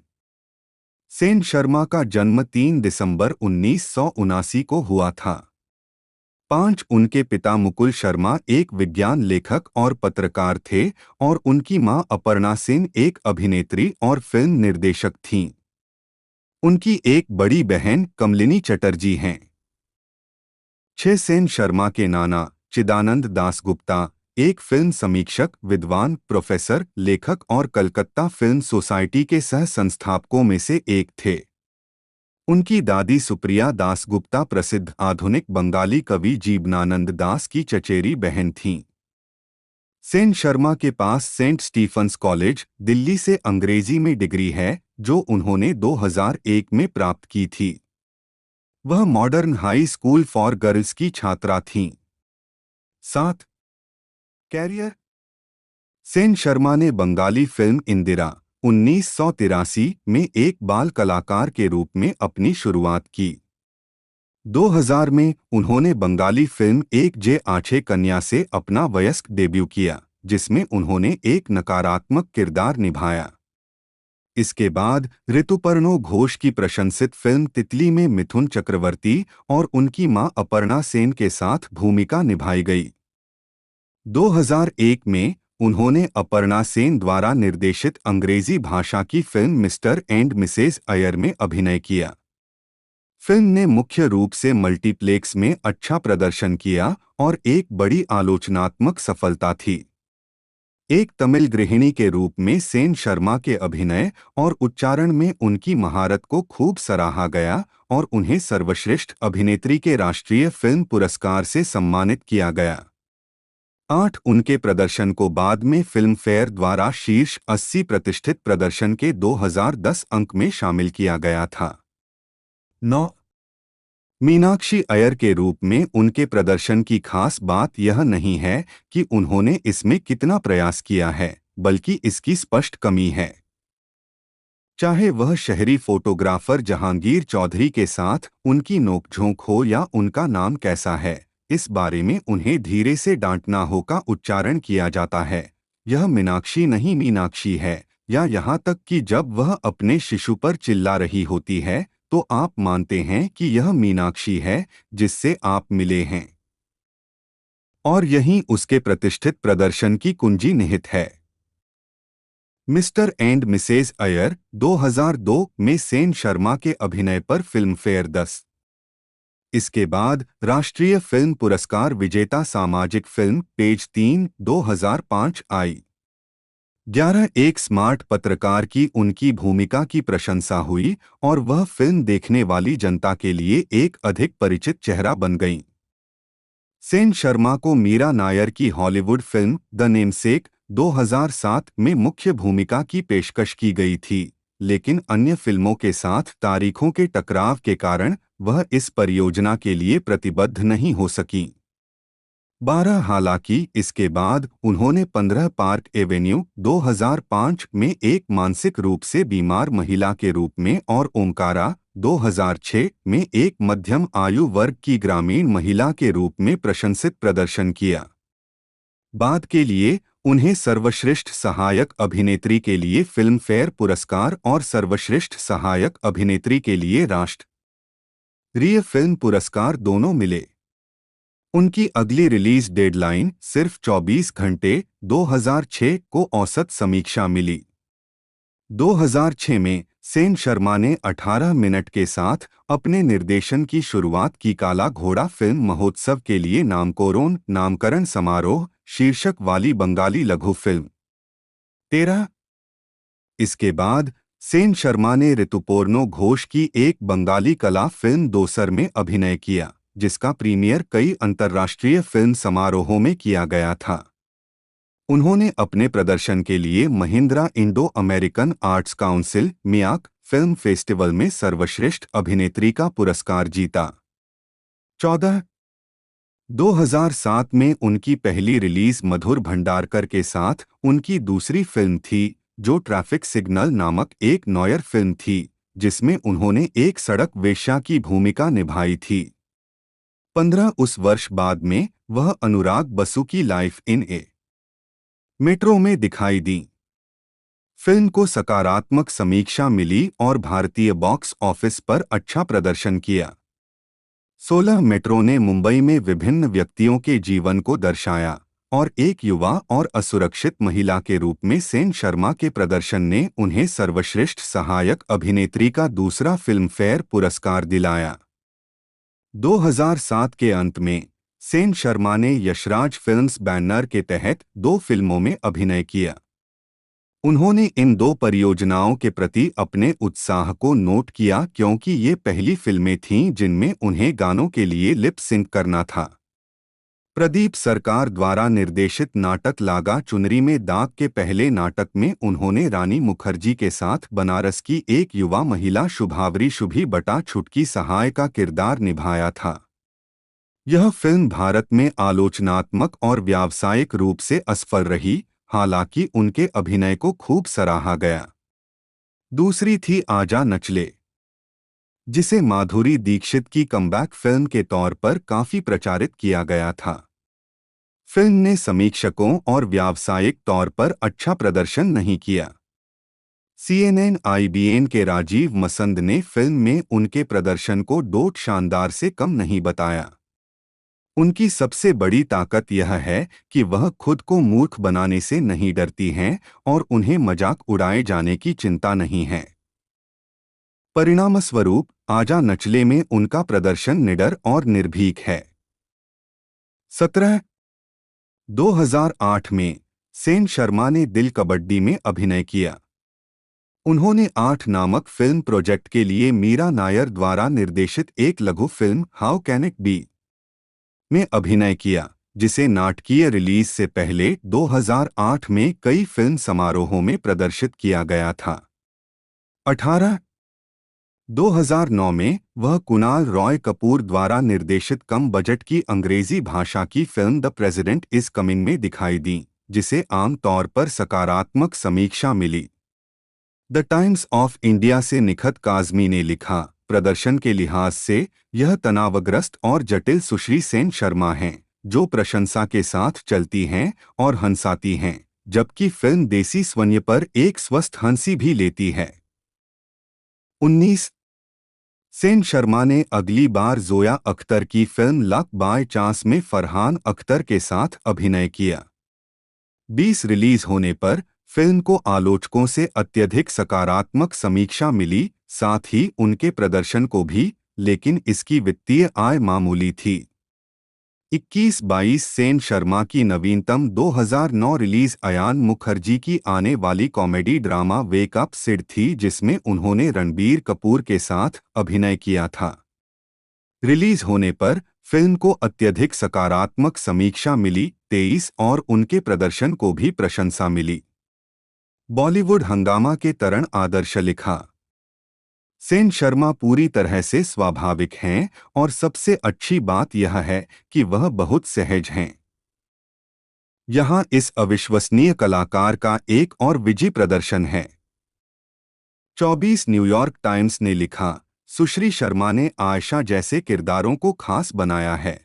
सेन शर्मा का जन्म 3 दिसंबर 1979 को हुआ था। 5 उनके पिता मुकुल शर्मा एक विज्ञान लेखक और पत्रकार थे और उनकी मां अपर्णा सेन एक अभिनेत्री और फिल्म निर्देशक थीं। उनकी एक बड़ी बहन कमलिनी चटर्जी हैं। 6 सेन शर्मा के नाना चिदानंद दासगुप्ता एक फिल्म समीक्षक, विद्वान, प्रोफेसर, लेखक और कलकत्ता फिल्म सोसाइटी के सह संस्थापकों में से एक थे। उनकी दादी सुप्रिया दासगुप्ता प्रसिद्ध आधुनिक बंगाली कवि जीवनानंद दास की चचेरी बहन थीं। सेन शर्मा के पास सेंट स्टीफंस कॉलेज, दिल्ली से अंग्रेजी में डिग्री है, जो उन्होंने 2001 में प्राप्त की थी। वह modern high school for girls की छात्रा थीं। 7 कैरियर। सेन शर्मा ने बंगाली फिल्म इंदिरा 1983 में एक बाल कलाकार के रूप में अपनी शुरुआत की। 2000 में उन्होंने बंगाली फिल्म एक जे आछे कन्या से अपना वयस्क डेब्यू किया, जिसमें उन्होंने एक नकारात्मक किरदार निभाया। इसके बाद ऋतुपर्णो घोष की प्रशंसित फिल्म तितली में मिथुन चक्रवर्ती और उनकी मां अपर्णा सेन के साथ भूमिका निभाई गई। 2001 में उन्होंने अपर्णा सेन द्वारा निर्देशित अंग्रेजी भाषा की film Mr and Mrs Iyer में अभिनय किया। फिल्म ने मुख्य रूप से मल्टीप्लेक्स में अच्छा प्रदर्शन किया और एक बड़ी आलोचनात्मक सफलता थी। एक तमिल गृहिणी के रूप में सेन शर्मा के अभिनय और उच्चारण में उनकी महारत को खूब सराहा गया और उन्हें सर्वश्रेष्ठ अभिनेत्री के राष्ट्रीय फिल्म पुरस्कार से सम्मानित किया गया। 8 उनके प्रदर्शन को बाद में फिल्म फेयर द्वारा शीर्ष 80 प्रतिष्ठित प्रदर्शन के 2010 अंक में शामिल किया गया था। 9 मीनाक्षी अय्यर के रूप में उनके प्रदर्शन की खास बात यह नहीं है कि उन्होंने इसमें कितना प्रयास किया है, बल्कि इसकी स्पष्ट कमी है। चाहे वह शहरी फोटोग्राफर जहांगीर चौधरी के साथ उनकी नोकझोंक हो या उनका नाम कैसा है, इस बारे में उन्हें धीरे से डांटना हो का उच्चारण किया जाता है। यह मीनाक्षी नहीं मीनाक्षी है, या यहाँ तक कि जब वह अपने शिशु पर चिल्ला रही होती है तो आप मानते हैं कि यह मीनाक्षी है जिससे आप मिले हैं। और यहीं उसके प्रतिष्ठित प्रदर्शन की कुंजी निहित है। मिस्टर एंड मिसेज अयर 2002 में सेन शर्मा के अभिनय पर फिल्म फेयर 10। इसके बाद राष्ट्रीय फिल्म पुरस्कार विजेता सामाजिक फिल्म पेज 3 2005 आई। 11 एक स्मार्ट पत्रकार की उनकी भूमिका की प्रशंसा हुई और वह फिल्म देखने वाली जनता के लिए एक अधिक परिचित चेहरा बन गईं। सेन शर्मा को मीरा नायर की हॉलीवुड फिल्म द नेमसेक 2007 में मुख्य भूमिका की पेशकश की गई थी, लेकिन अन्य फिल्मों के साथ तारीखों के टकराव के कारण वह इस परियोजना के लिए प्रतिबद्ध नहीं हो सकीं। 12 हालांकि इसके बाद उन्होंने 15 पार्क एवेन्यू 2005 में एक मानसिक रूप से बीमार महिला के रूप में और ओमकारा 2006 में एक मध्यम आयु वर्ग की ग्रामीण महिला के रूप में प्रशंसित प्रदर्शन किया। बाद के लिए उन्हें सर्वश्रेष्ठ सहायक अभिनेत्री के लिए फिल्म फेयर पुरस्कार और सर्वश्रेष्ठ सहायक अभिनेत्री के लिए राष्ट्रीय फिल्म पुरस्कार दोनों मिले। उनकी अगली रिलीज डेडलाइन सिर्फ 24 घंटे 2006 को औसत समीक्षा मिली। 2006 में सेन शर्मा ने 18 मिनट के साथ अपने निर्देशन की शुरुआत की काला घोड़ा फिल्म महोत्सव के लिए नामकरण समारोह शीर्षक वाली बंगाली लघु फिल्म 13। इसके बाद सेन शर्मा ने ऋतुपर्णो घोष की एक बंगाली कला फिल्म दोसर में अभिनय किया, जिसका प्रीमियर कई अंतर्राष्ट्रीय फिल्म समारोहों में किया गया था। उन्होंने अपने प्रदर्शन के लिए Mahindra Indo American Arts Council MIAAC film festival में सर्वश्रेष्ठ अभिनेत्री का पुरस्कार जीता। 14 2007 में उनकी पहली रिलीज मधुर भंडारकर के साथ उनकी दूसरी फिल्म थी, जो ट्रैफिक सिग्नल नामक एक नॉयर फिल्म थी, जिसमें उन्होंने एक सड़क वेश्या की भूमिका निभाई थी। 15 उस वर्ष बाद में वह अनुराग बसु की लाइफ इन ए मेट्रो में दिखाई दी। फिल्म को सकारात्मक समीक्षा मिली और भारतीय बॉक्स ऑफिस पर अच्छा प्रदर्शन किया। 16 मेट्रो ने मुंबई में विभिन्न व्यक्तियों के जीवन को दर्शाया और एक युवा और असुरक्षित महिला के रूप में सेन शर्मा के प्रदर्शन ने उन्हें सर्वश्रेष्ठ सहायक अभिनेत्री का दूसरा फिल्म फेयर पुरस्कार दिलाया। 2007 के अंत में सेन शर्मा ने यशराज फिल्म्स बैनर के तहत 2 फिल्मों में अभिनय किया। उन्होंने इन 2 परियोजनाओं के प्रति अपने उत्साह को नोट किया क्योंकि ये पहली फिल्में थीं जिनमें उन्हें गानों के लिए लिप सिंक करना था। प्रदीप सरकार द्वारा निर्देशित नाटक लागा चुनरी में दाग के पहले नाटक में उन्होंने रानी मुखर्जी के साथ बनारस की एक युवा महिला शुभावरी शुभी बटा छुटकी सहाय का किरदार निभाया था। यह फिल्म भारत में आलोचनात्मक और व्यावसायिक रूप से असफल रही। हालांकि उनके अभिनय को खूब सराहा गया। दूसरी थी आजा नचले, जिसे माधुरी दीक्षित की कमबैक फिल्म के तौर पर काफी प्रचारित किया गया था। फिल्म ने समीक्षकों और व्यावसायिक तौर पर अच्छा प्रदर्शन नहीं किया। CNN IBN के राजीव मसंद ने फिल्म में उनके प्रदर्शन को डोट शानदार से कम नहीं बताया। उनकी सबसे बड़ी ताकत यह है कि वह खुद को मूर्ख बनाने से नहीं डरती हैं और उन्हें मजाक उड़ाए जाने की चिंता नहीं है। परिणामस्वरूप आजा नचले में उनका प्रदर्शन निडर और निर्भीक है। 17 2008 में सेन शर्मा ने दिल कबड्डी में अभिनय किया। उन्होंने 8 नामक फिल्म प्रोजेक्ट के लिए मीरा नायर द्वारा निर्देशित एक लघु film how can it be में अभिनय किया, जिसे नाटकीय रिलीज से पहले 2008 में कई फिल्म समारोहों में प्रदर्शित किया गया था। 18 2009 में वह कुणाल रॉय कपूर द्वारा निर्देशित कम बजट की अंग्रेजी भाषा की film the president is coming में दिखाई दी, जिसे आमतौर पर सकारात्मक समीक्षा मिली। द टाइम्स ऑफ इंडिया से निखत काज़मी ने लिखा, प्रदर्शन के लिहाज से यह तनावग्रस्त और जटिल सुश्री सेन शर्मा हैं, जो प्रशंसा के साथ चलती हैं और हंसाती हैं, जबकि फिल्म देसी स्वन्य पर एक स्वस्थ हंसी भी लेती है। 19 सेन शर्मा ने अगली बार जोया अख्तर की फिल्म लक बाय चांस में फरहान अख्तर के साथ अभिनय किया। 20 रिलीज होने पर फिल्म को आलोचकों से अत्यधिक सकारात्मक समीक्षा मिली, साथ ही उनके प्रदर्शन को भी, लेकिन इसकी वित्तीय आय मामूली थी। 21-22 सेन शर्मा की नवीनतम 2009 रिलीज अयान मुखर्जी की आने वाली comedy drama wake up Sid थी, जिसमें उन्होंने रणबीर कपूर के साथ अभिनय किया था। रिलीज होने पर फिल्म को अत्यधिक सकारात्मक समीक्षा मिली 23 और उनके प्रदर्शन को भी प्रशंसा मिली। बॉलीवुड हंगामा के तरण आदर्श लिखा, सेन शर्मा पूरी तरह से स्वाभाविक हैं और सबसे अच्छी बात यह है कि वह बहुत सहज हैं। यहाँ इस अविश्वसनीय कलाकार का एक और विजयी प्रदर्शन है। 24 न्यूयॉर्क टाइम्स ने लिखा, सुश्री शर्मा ने आयशा जैसे किरदारों को खास बनाया है।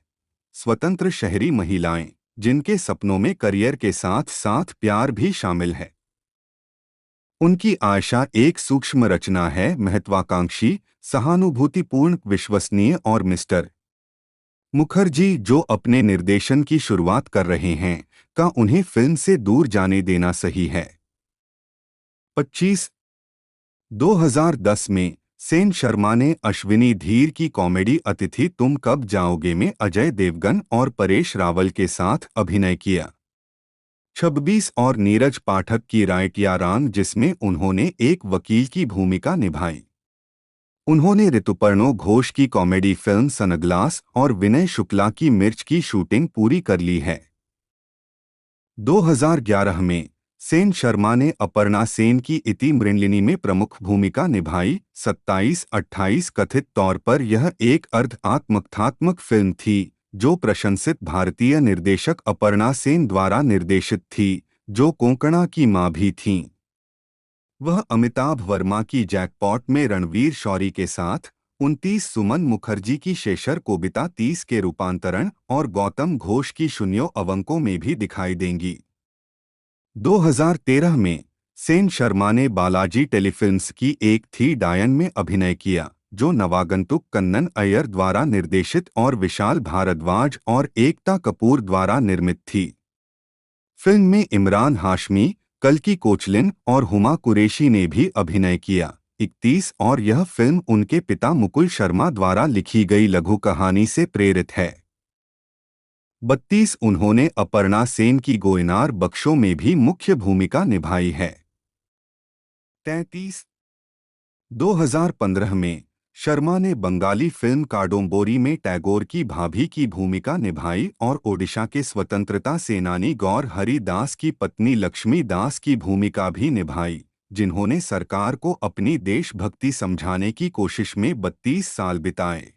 स्वतंत्र शहरी महिलाएं, जिनके सपनों में करियर के साथ साथ प्यार भी शामिल है। उनकी आयशा एक सूक्ष्म रचना है, महत्वाकांक्षी, सहानुभूतिपूर्ण, विश्वसनीय और मिस्टर मुखर्जी, जो अपने निर्देशन की शुरुआत कर रहे हैं, का उन्हें फिल्म से दूर जाने देना सही है। 25 2010 में सेन शर्मा ने अश्विनी धीर की कॉमेडी अतिथि तुम कब जाओगे में अजय देवगन और परेश रावल के साथ अभिनय किया। 26 और नीरज पाठक की राइट या रॉन्ग, जिसमें उन्होंने एक वकील की भूमिका निभाई। उन्होंने ऋतुपर्णो घोष की कॉमेडी फिल्म सनग्लास और विनय शुक्ला की मिर्च की शूटिंग पूरी कर ली है। 2011 में सेन शर्मा ने अपर्णा सेन की इति मृणलिनी में प्रमुख भूमिका निभाई। 27-28 कथित तौर पर यह एक अर्ध-आत्मकथात्मक फिल्म थी, जो प्रशंसित भारतीय निर्देशक अपर्णा सेन द्वारा निर्देशित थी, जो कोंकणा की मां भी थीं। वह अमिताभ वर्मा की जैकपॉट में रणवीर शौरी के साथ, 29 सुमन मुखर्जी की शेषर कोबिता 30 के रूपांतरण और गौतम घोष की शून्यो अवंकों में भी दिखाई देंगी। 2013 में सेन शर्मा ने बालाजी टेलीफिल्म्स की एक थी डायन में अभिनय किया, जो नवागंतुक कन्नन अय्यर द्वारा निर्देशित और विशाल भारद्वाज और एकता कपूर द्वारा निर्मित थी। फिल्म में इमरान हाशमी, कल्की कोचलिन और हुमा कुरैशी ने भी अभिनय किया। 31 और यह फिल्म उनके पिता मुकुल शर्मा द्वारा लिखी गई लघु कहानी से प्रेरित है। 32 उन्होंने अपर्णा सेन की गोयनार बख्शों में भी मुख्य भूमिका निभाई है। 33 2015 में शर्मा ने बंगाली फिल्म काडोम्बोरी में टैगोर की भाभी की भूमिका निभाई और ओडिशा के स्वतंत्रता सेनानी गौर हरि दास की पत्नी लक्ष्मी दास की भूमिका भी निभाई, जिन्होंने सरकार को अपनी देशभक्ति समझाने की कोशिश में 32 साल बिताए।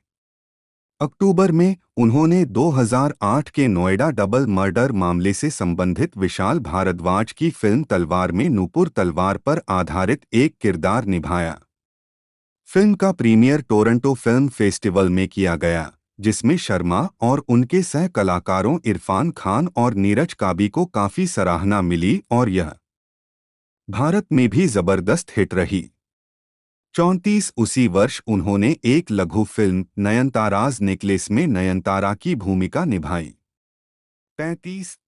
अक्टूबर में उन्होंने 2008 के नोएडा डबल मर्डर मामले से संबंधित विशाल भारद्वाज की फिल्म तलवार में नूपुर तलवार पर आधारित एक किरदार निभाया। फिल्म का प्रीमियर टोरंटो फिल्म फेस्टिवल में किया गया, जिसमें शर्मा और उनके सह कलाकारों इरफान खान और नीरज काबी को काफी सराहना मिली और यह भारत में भी जबरदस्त हिट रही। 34 उसी वर्ष उन्होंने एक लघु फिल्म नयनताराज नेकलेस में नयनतारा की भूमिका निभाई। 35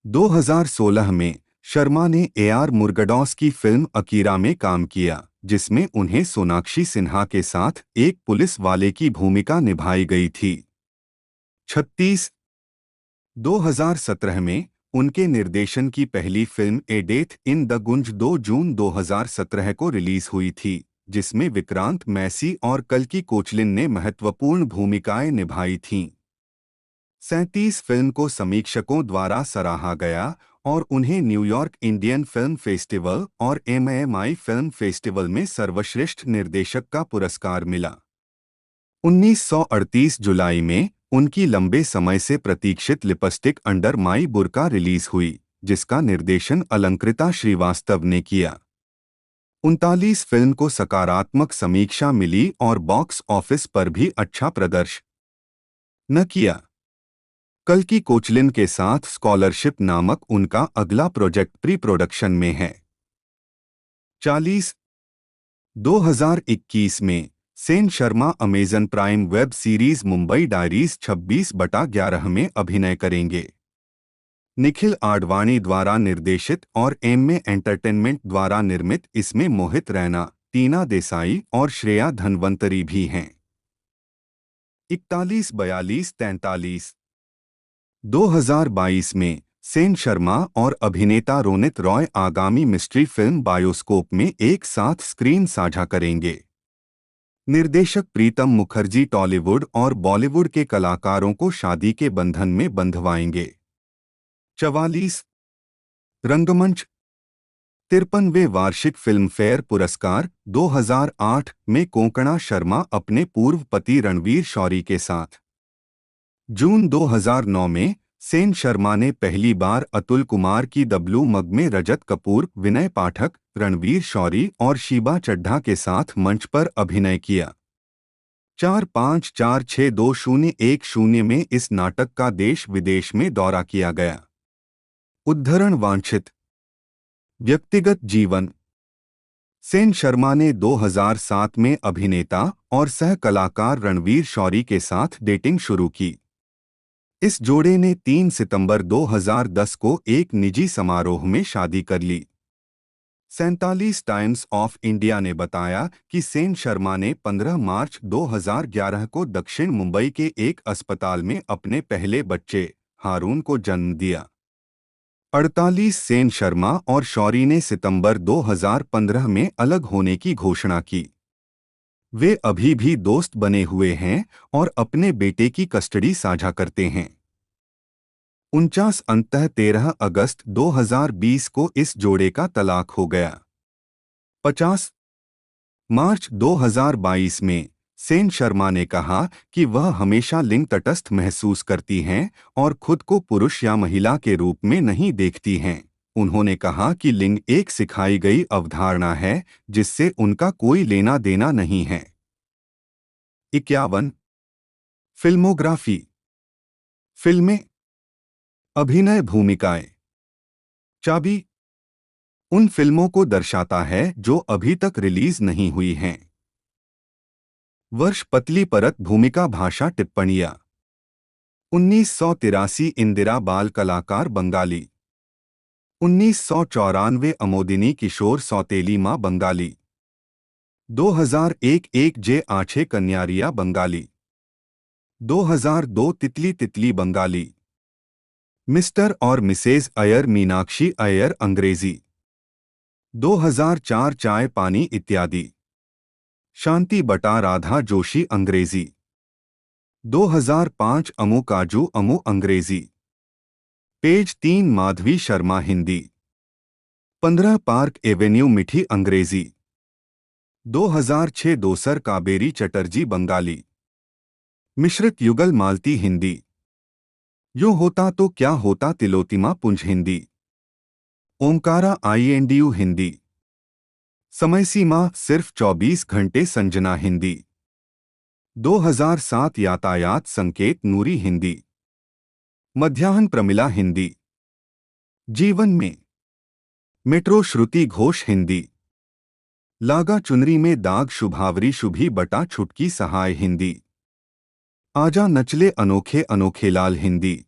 2016 में शर्मा ने ए.आर. मुरुगदॉस की फिल्म अकीरा में काम किया, जिसमें उन्हें सोनाक्षी सिन्हा के साथ एक पुलिस वाले की भूमिका निभाई गई थी। 36 2017 में उनके निर्देशन की पहली film A death in the गुंज 2 जून 2017 को रिलीज हुई थी, जिसमें विक्रांत मैसी और कल्कि कोचलिन ने महत्वपूर्ण भूमिकाएं निभाई थीं। 37 फिल्म को समीक्षकों द्वारा सराहा गया और उन्हें न्यूयॉर्क इंडियन फिल्म फेस्टिवल और एमआई फिल्म फेस्टिवल में सर्वश्रेष्ठ निर्देशक का पुरस्कार मिला। 1938 जुलाई में उनकी लंबे समय से प्रतीक्षित लिपस्टिक अंडर माई बुर्का रिलीज हुई, जिसका निर्देशन अलंकृता श्रीवास्तव ने किया। 39 फिल्म को सकारात्मक समीक्षा मिली और बॉक्स ऑफिस पर भी अच्छा प्रदर्शन न किया। कल्कि कोचलिन के साथ स्कॉलरशिप नामक उनका अगला प्रोजेक्ट प्री प्रोडक्शन में है। 40 2021 में Sen Sharma Amazon prime web series Mumbai diaries 26/11 में अभिनय करेंगे। निखिल आडवाणी द्वारा निर्देशित और एम एंटरटेनमेंट द्वारा निर्मित इसमें मोहित रैना, टीना देसाई और श्रेया धनवंतरी भी हैं। 41-42-43 2022 में सेन शर्मा और अभिनेता रोनित रॉय आगामी मिस्ट्री फिल्म बायोस्कोप में एक साथ स्क्रीन साझा करेंगे। निर्देशक प्रीतम मुखर्जी टॉलीवुड और बॉलीवुड के कलाकारों को शादी के बंधन में बंधवाएंगे। 44 रंगमंच 53वें वार्षिक फिल्मफेयर पुरस्कार 2008 में कोंकणा शर्मा अपने पूर्व पति रणवीर शौरी के साथ। जून 2009 में सेन शर्मा ने पहली बार अतुल कुमार की द ब्लू मग में रजत कपूर, विनय पाठक, रणवीर शौरी और शीबा चड्ढा के साथ मंच पर अभिनय किया। 4-5-4-6-2-0-1-0 में इस नाटक का देश विदेश में दौरा किया गया। उद्धरण वांछित व्यक्तिगत जीवन सेन शर्मा ने 2007 में अभिनेता और सह कलाकार रणवीर शौरी के साथ डेटिंग शुरू की। इस जोड़े ने 3 सितंबर 2010 को एक निजी समारोह में शादी कर ली। 47 टाइम्स ऑफ इंडिया ने बताया कि सेन शर्मा ने 15 मार्च 2011 को दक्षिण मुंबई के एक अस्पताल में अपने पहले बच्चे हारून को जन्म दिया। 48 सेन शर्मा और शौरी ने सितंबर 2015 में अलग होने की घोषणा की। वे अभी भी दोस्त बने हुए हैं और अपने बेटे की कस्टडी साझा करते हैं। 49 13 अगस्त 2020 को इस जोड़े का तलाक हो गया। 50 मार्च 2022 में सेन शर्मा ने कहा कि वह हमेशा लिंग तटस्थ महसूस करती हैं और खुद को पुरुष या महिला के रूप में नहीं देखती हैं। उन्होंने कहा कि लिंग एक सिखाई गई अवधारणा है जिससे उनका कोई लेना देना नहीं है। 51 फिल्मोग्राफी फिल्में अभिनय भूमिकाएं चाबी उन फिल्मों को दर्शाता है जो अभी तक रिलीज नहीं हुई हैं। वर्ष पतली परत भूमिका भाषा टिप्पणियां 1983 इंदिरा बाल कलाकार बंगाली 1994 अमोदिनी किशोर सौतेली मां बंगाली 2001 एक जे आछे कन्यारिया बंगाली 2002 तितली तितली बंगाली मिस्टर और मिसेज अय्यर मीनाक्षी अय्यर अंग्रेजी 2004 चाय पानी इत्यादि शांति बटा राधा जोशी अंग्रेजी 2005 अमु काजू अमु अंग्रेजी page 3 Madhavi Sharma Hindi 15 park Avenue मिठी अंग्रेजी 2006 दोसर काबेरी चटर्जी बंगाली मिश्रित युगल मालती हिंदी। यूं होता तो क्या होता तिलोत्तमा पुंज हिंदी। ओमकारा INDU हिंदी। समय सीमा सिर्फ 24 घंटे संजना हिंदी। 2007 यातायात संकेत नूरी हिंदी। मध्याह्न प्रमिला हिंदी। जीवन में मेट्रो श्रुति घोष हिंदी। लागा चुनरी में दाग शुभावरी शुभी बटा छुटकी सहाय हिंदी। आजा नचले अनोखे अनोखे लाल हिंदी।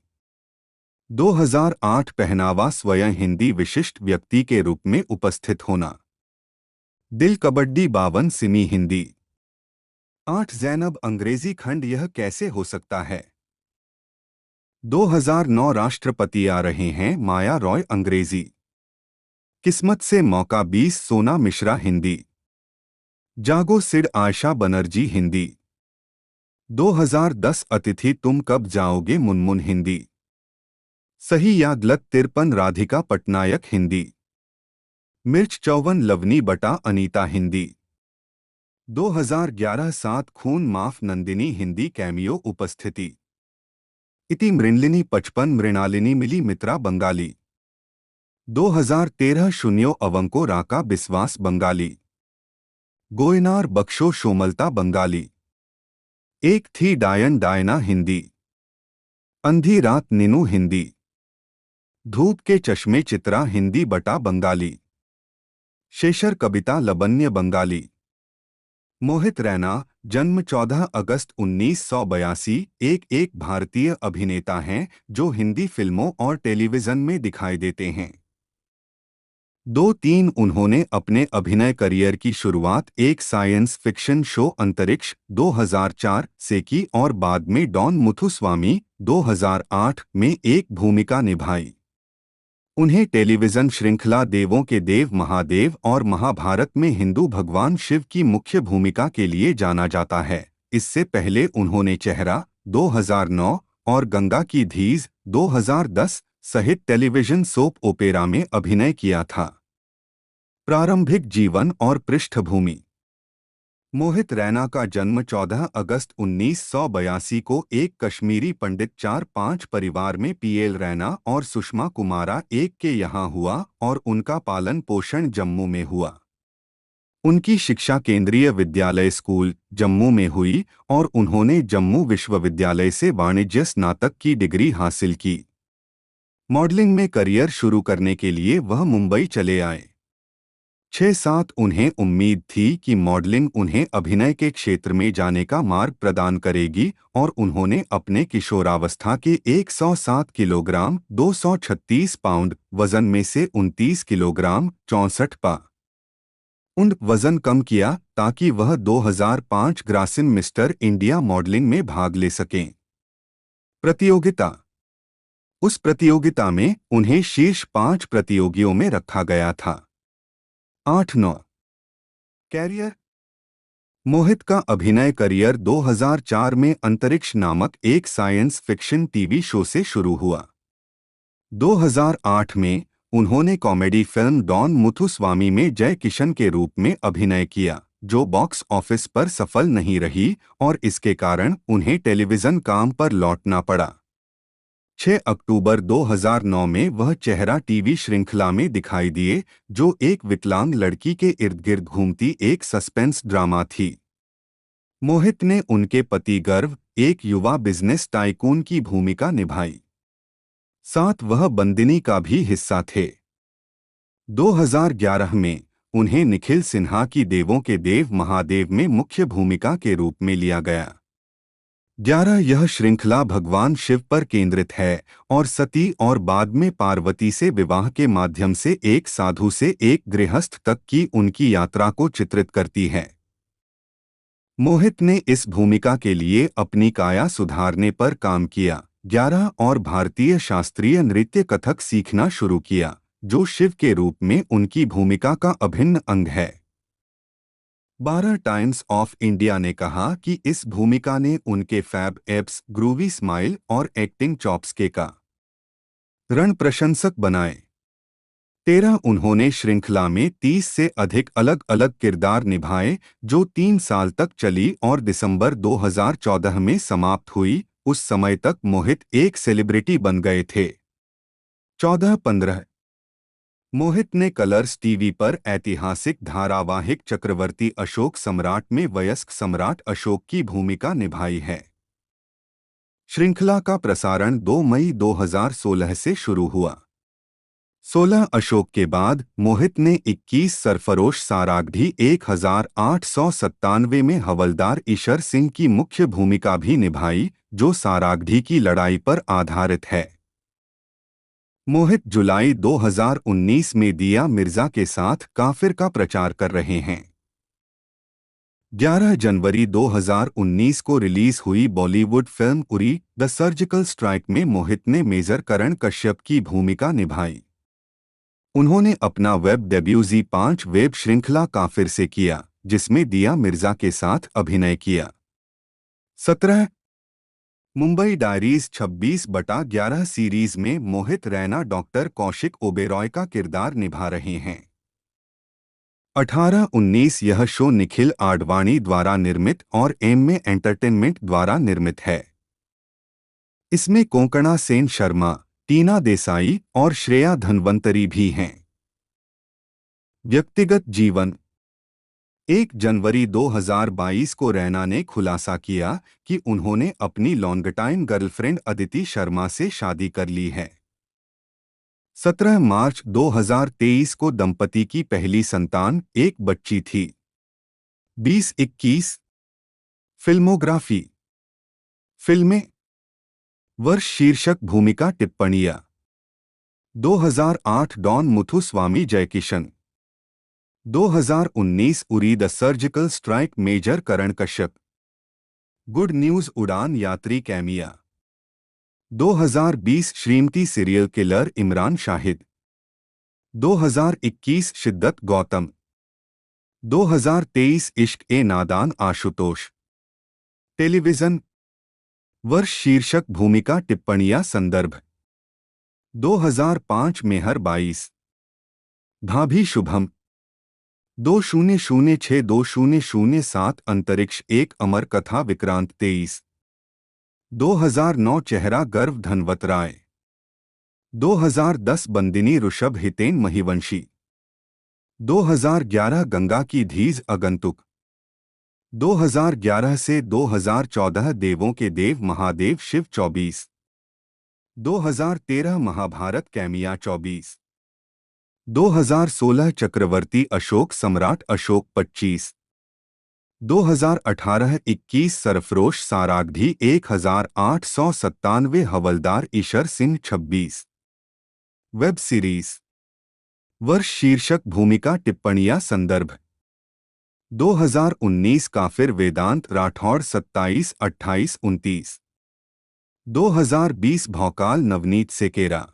2008 पहनावा स्वयं हिंदी विशिष्ट व्यक्ति के रूप में उपस्थित होना। दिल कबड्डी 52 सिमी हिंदी। 8 जैनब अंग्रेजी खंड यह कैसे हो सकता है। 2009 राष्ट्रपति आ रहे हैं माया रॉय अंग्रेजी। किस्मत से मौका 20 सोना मिश्रा हिंदी। जागो सिड आयशा बनर्जी हिंदी। 2010 अतिथि तुम कब जाओगे मुनमुन हिंदी। सही या गलत 53 राधिका पटनायक हिंदी। मिर्च 54 लवनी बटा अनीता हिंदी। 2011 7 खून माफ नंदिनी हिंदी कैमियो उपस्थिति। इति मृणलिनी 55 मृणालिनी मिली मित्रा बंगाली। 2013 शून्यो अवंको राका बिस्वास बंगाली। गोयनार बख्शो शोमलता बंगाली। एक थी डायन डायना हिंदी। अंधी रात निनू हिंदी। धूप के चश्मे चित्रा हिंदी बटा बंगाली। शेषर कविता लबन्य बंगाली। मोहित रैना जन्म 14 अगस्त 1982 एक भारतीय अभिनेता हैं जो हिंदी फिल्मों और टेलीविजन में दिखाई देते हैं। 2003 उन्होंने अपने अभिनय करियर की शुरुआत एक साइंस फिक्शन शो अंतरिक्ष 2004 से की और बाद में डॉन मुथुस्वामी 2008 में एक भूमिका निभाई। उन्हें टेलीविजन श्रृंखला देवों के देव महादेव और महाभारत में हिंदू भगवान शिव की मुख्य भूमिका के लिए जाना जाता है। इससे पहले उन्होंने चेहरा 2009 और गंगा की धीज 2010 सहित टेलीविजन सोप ओपेरा में अभिनय किया था। प्रारंभिक जीवन और पृष्ठभूमि। मोहित रैना का जन्म 14 अगस्त 1982 को एक कश्मीरी पंडित 4-5 परिवार में PL रैना और सुषमा कुमारा एक के यहाँ हुआ और उनका पालन पोषण जम्मू में हुआ। उनकी शिक्षा केंद्रीय विद्यालय स्कूल जम्मू में हुई और उन्होंने जम्मू विश्वविद्यालय से वाणिज्य स्नातक की डिग्री हासिल की। मॉडलिंग में करियर शुरू करने के लिए वह मुंबई चले आए। 6-7 उन्हें उम्मीद थी कि मॉडलिंग उन्हें अभिनय के क्षेत्र में जाने का मार्ग प्रदान करेगी और उन्होंने अपने किशोरावस्था के 107 किलोग्राम 236 पाउंड वजन में से 29 किलोग्राम 64 पाउंड वजन कम किया ताकि वह 2005 ग्रासिम मिस्टर इंडिया मॉडलिंग में भाग ले सकें। प्रतियोगिता। उस प्रतियोगिता में उन्हें शीर्ष 5 प्रतियोगियों में रखा गया था। 8-9 कैरियर। मोहित का अभिनय करियर 2004 में अंतरिक्ष नामक एक साइंस फिक्शन टीवी शो से शुरू हुआ। 2008 में उन्होंने कॉमेडी फिल्म डॉन मुथुस्वामी में जय किशन के रूप में अभिनय किया, जो बॉक्स ऑफिस पर सफल नहीं रही और इसके कारण उन्हें टेलीविजन काम पर लौटना पड़ा। 6 अक्टूबर 2009 में वह चेहरा टीवी श्रृंखला में दिखाई दिए, जो एक विकलांग लड़की के इर्द गिर्द घूमती एक सस्पेंस ड्रामा थी। मोहित ने उनके पति गर्व एक युवा बिजनेस टाइकून की भूमिका निभाई। साथ वह बंदिनी का भी हिस्सा थे। 2011 में उन्हें निखिल सिन्हा की देवों के देव महादेव में मुख्य भूमिका के रूप में लिया गया। 11 यह श्रृंखला भगवान शिव पर केंद्रित है और सती और बाद में पार्वती से विवाह के माध्यम से एक साधु से एक गृहस्थ तक की उनकी यात्रा को चित्रित करती है। मोहित ने इस भूमिका के लिए अपनी काया सुधारने पर काम किया। 11 और भारतीय शास्त्रीय नृत्य कथक सीखना शुरू किया, जो शिव के रूप में उनकी भूमिका का अभिन्न अंग है। 12 टाइम्स ऑफ इंडिया ने कहा कि इस भूमिका ने उनके फैब एब्स, ग्रूवी स्माइल और एक्टिंग चॉप्स के कारण प्रशंसक बनाए। 13 उन्होंने श्रृंखला में 30 से अधिक अलग अलग किरदार निभाए जो 3 साल तक चली और दिसंबर 2014 में समाप्त हुई। उस समय तक मोहित एक सेलिब्रिटी बन गए थे। 14-15 मोहित ने कलर्स टीवी पर ऐतिहासिक धारावाहिक चक्रवर्ती अशोक सम्राट में वयस्क सम्राट अशोक की भूमिका निभाई है। श्रृंखला का प्रसारण 2 मई 2016 से शुरू हुआ। 16 अशोक के बाद मोहित ने 21 सरफरोश सारागढ़ी 1897 में हवलदार ईशर सिंह की मुख्य भूमिका भी निभाई जो सारागढ़ी की लड़ाई पर आधारित है। मोहित जुलाई 2019 में दिया मिर्जा के साथ काफिर का प्रचार कर रहे हैं। 11 जनवरी 2019 को रिलीज हुई Bollywood film Uri the surgical strike में मोहित ने मेजर करण कश्यप की भूमिका निभाई। उन्होंने अपना वेब डेब्यू जी5 वेब श्रृंखला काफिर से किया जिसमें दिया मिर्जा के साथ अभिनय किया। 17 मुंबई डायरीज 26/11 सीरीज में मोहित रैना डॉक्टर कौशिक ओबेरॉय का किरदार निभा रहे हैं। 18-19 यह शो निखिल आडवाणी द्वारा निर्मित और एम्मे एंटरटेनमेंट द्वारा निर्मित है। इसमें कोंकणा सेन शर्मा, टीना देसाई और श्रेया धनवंतरी भी हैं। व्यक्तिगत जीवन 1 जनवरी 2022 को रैना ने खुलासा किया कि उन्होंने अपनी लॉन्गटाइम गर्लफ्रेंड अदिति शर्मा से शादी कर ली है। 17 मार्च 2023 को दंपति की पहली संतान एक बच्ची थी। 2021 फिल्मोग्राफी फिल्में वर्ष शीर्षक भूमिका टिप्पणियां 2008 Don Muthuswami Jaikishan 2019 Uri the surgical strike major Karan Kashyap good news उड़ान यात्री कैमिया 2020 श्रीमती सीरियल किलर इमरान शाहिद 2021 शिद्दत गौतम 2023 इश्क ए नादान आशुतोष टेलीविजन वर्ष शीर्षक भूमिका टिप्पणियां संदर्भ 2005 मेहर 22 भाभी शुभम 2006-2007 अंतरिक्ष एक अमर कथा विक्रांत 23 2009 चेहरा गर्व धनवत राय 2010 बंदिनी ऋषभ हितेन महिवंशी 2011 गंगा की धीज अगंतुक 2011 से 2014 देवों के देव महादेव शिव 24 2013 महाभारत कैमिया 24 2016 चक्रवर्ती अशोक सम्राट अशोक 25 2018-21 सरफरोश सारागढ़ी 1897 हवलदार ईशर सिंह 26 वेब सीरीज वर्ष शीर्षक भूमिका टिप्पणियां संदर्भ 2019 काफिर वेदांत राठौड़ 27-28-29 2020 भौकाल नवनीत सेकेरा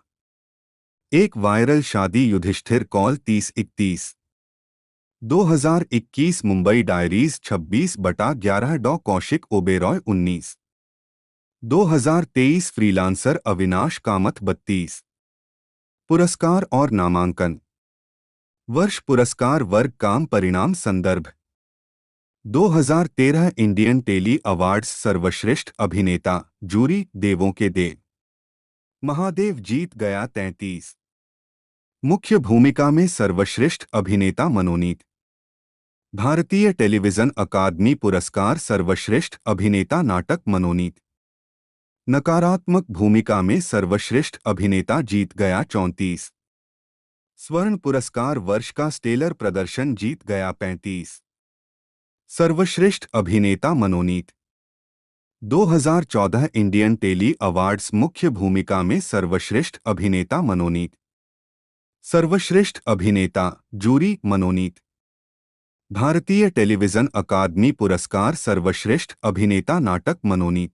एक वायरल शादी युधिष्ठिर कौल 30-31 2021 मुंबई डायरीज 26/11 डॉ कौशिक ओबेरॉय 19 2023 फ्रीलांसर अविनाश कामत 32 पुरस्कार और नामांकन वर्ष पुरस्कार वर्ग काम परिणाम संदर्भ 2013 इंडियन टेली अवार्ड्स सर्वश्रेष्ठ अभिनेता जूरी देवों के देव महादेव जीत गया 33 मुख्य भूमिका में सर्वश्रेष्ठ अभिनेता मनोनीत भारतीय टेलीविजन अकादमी पुरस्कार सर्वश्रेष्ठ अभिनेता नाटक मनोनीत नकारात्मक भूमिका में सर्वश्रेष्ठ अभिनेता जीत गया 34 स्वर्ण पुरस्कार वर्ष का स्टेलर प्रदर्शन जीत गया 35 सर्वश्रेष्ठ अभिनेता मनोनीत 2014 इंडियन टेली अवार्ड्स मुख्य भूमिका में सर्वश्रेष्ठ अभिनेता मनोनीत सर्वश्रेष्ठ अभिनेता जूरी मनोनीत भारतीय टेलीविजन अकादमी पुरस्कार सर्वश्रेष्ठ अभिनेता नाटक मनोनीत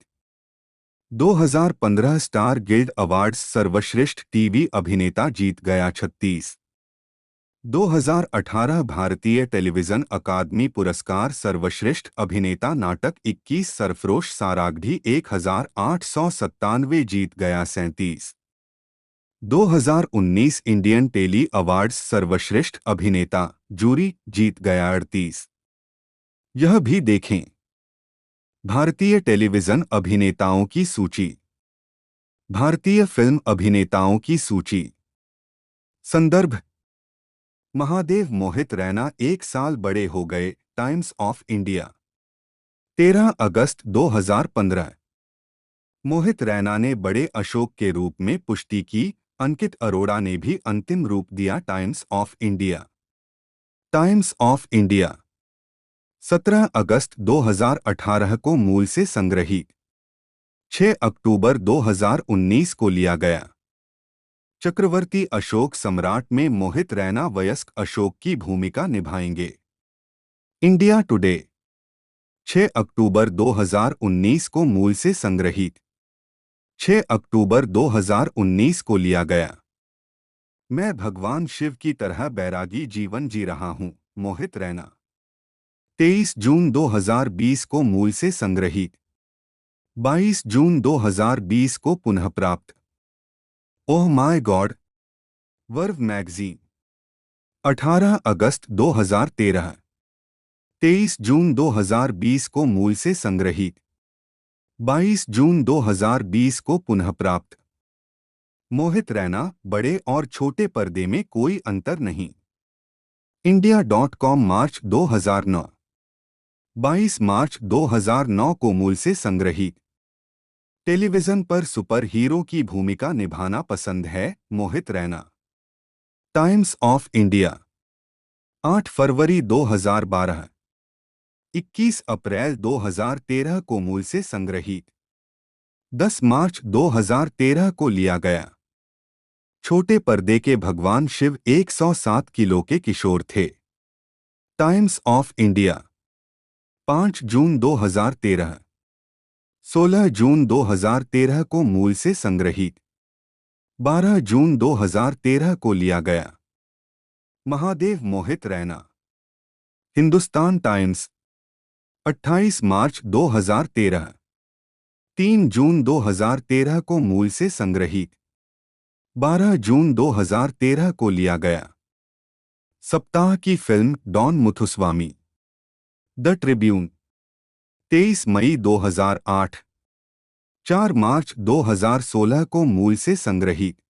2015 स्टार गिल्ड अवार्ड्स सर्वश्रेष्ठ टीवी अभिनेता जीत गया 36 2018 भारतीय टेलीविजन अकादमी पुरस्कार सर्वश्रेष्ठ अभिनेता नाटक 21 सरफरोश सारागढ़ी 1897 जीत गया 37 2019 इंडियन टेली अवार्ड्स सर्वश्रेष्ठ अभिनेता जूरी जीत गया 38। यह भी देखें। भारतीय टेलीविजन अभिनेताओं की सूची। भारतीय फिल्म अभिनेताओं की सूची। संदर्भ। महादेव मोहित रैना 1 साल बड़े हो गए। टाइम्स ऑफ इंडिया 13 अगस्त 2015। मोहित रैना ने बड़े अशोक के रूप में पुष्टि की। अंकित अरोड़ा ने भी अंतिम रूप दिया। Times of India. Times of India 17 अगस्त 2018 को मूल से संग्रहित। 6 अक्टूबर 2019 को लिया गया। चक्रवर्ती अशोक सम्राट में मोहित रैना वयस्क अशोक की भूमिका निभाएंगे। इंडिया टुडे 6 अक्टूबर 2019 को मूल से संग्रहित। 6 अक्टूबर 2019 को लिया गया। मैं भगवान शिव की तरह बैरागी जीवन जी रहा हूं। मोहित रैना 23 जून 2020 को मूल से संग्रहित। 22 जून 2020 को पुनः प्राप्त। Oh my God. Verve magazine 18 अगस्त 2013। 23 जून 2020 को मूल से संग्रहित। 22 जून 2020 को पुनः प्राप्त। मोहित रैना बड़े और छोटे पर्दे में कोई अंतर नहीं। India.com मार्च 2009। 22 मार्च 2009 को मूल से संग्रहित। टेलीविजन पर सुपर हीरो की भूमिका निभाना पसंद है। Mohit Raina. Times of India 8 फरवरी 2012। 21 अप्रैल 2013 को मूल से संग्रहित। 10 मार्च 2013 को लिया गया। छोटे पर्दे के भगवान शिव 107 किलो के किशोर थे। टाइम्स ऑफ इंडिया 5 जून 2013। 16 जून 2013 को मूल से संग्रहित। 12 जून 2013 को लिया गया। महादेव मोहित रैना। हिंदुस्तान टाइम्स 28 मार्च 2013। 3 जून 2013 को मूल से संग्रहित। 12 जून 2013 को लिया गया। सप्ताह की film Don Muthuswami. The Tribune 23 मई 2008। 4 मार्च 2016 को मूल से संग्रहित।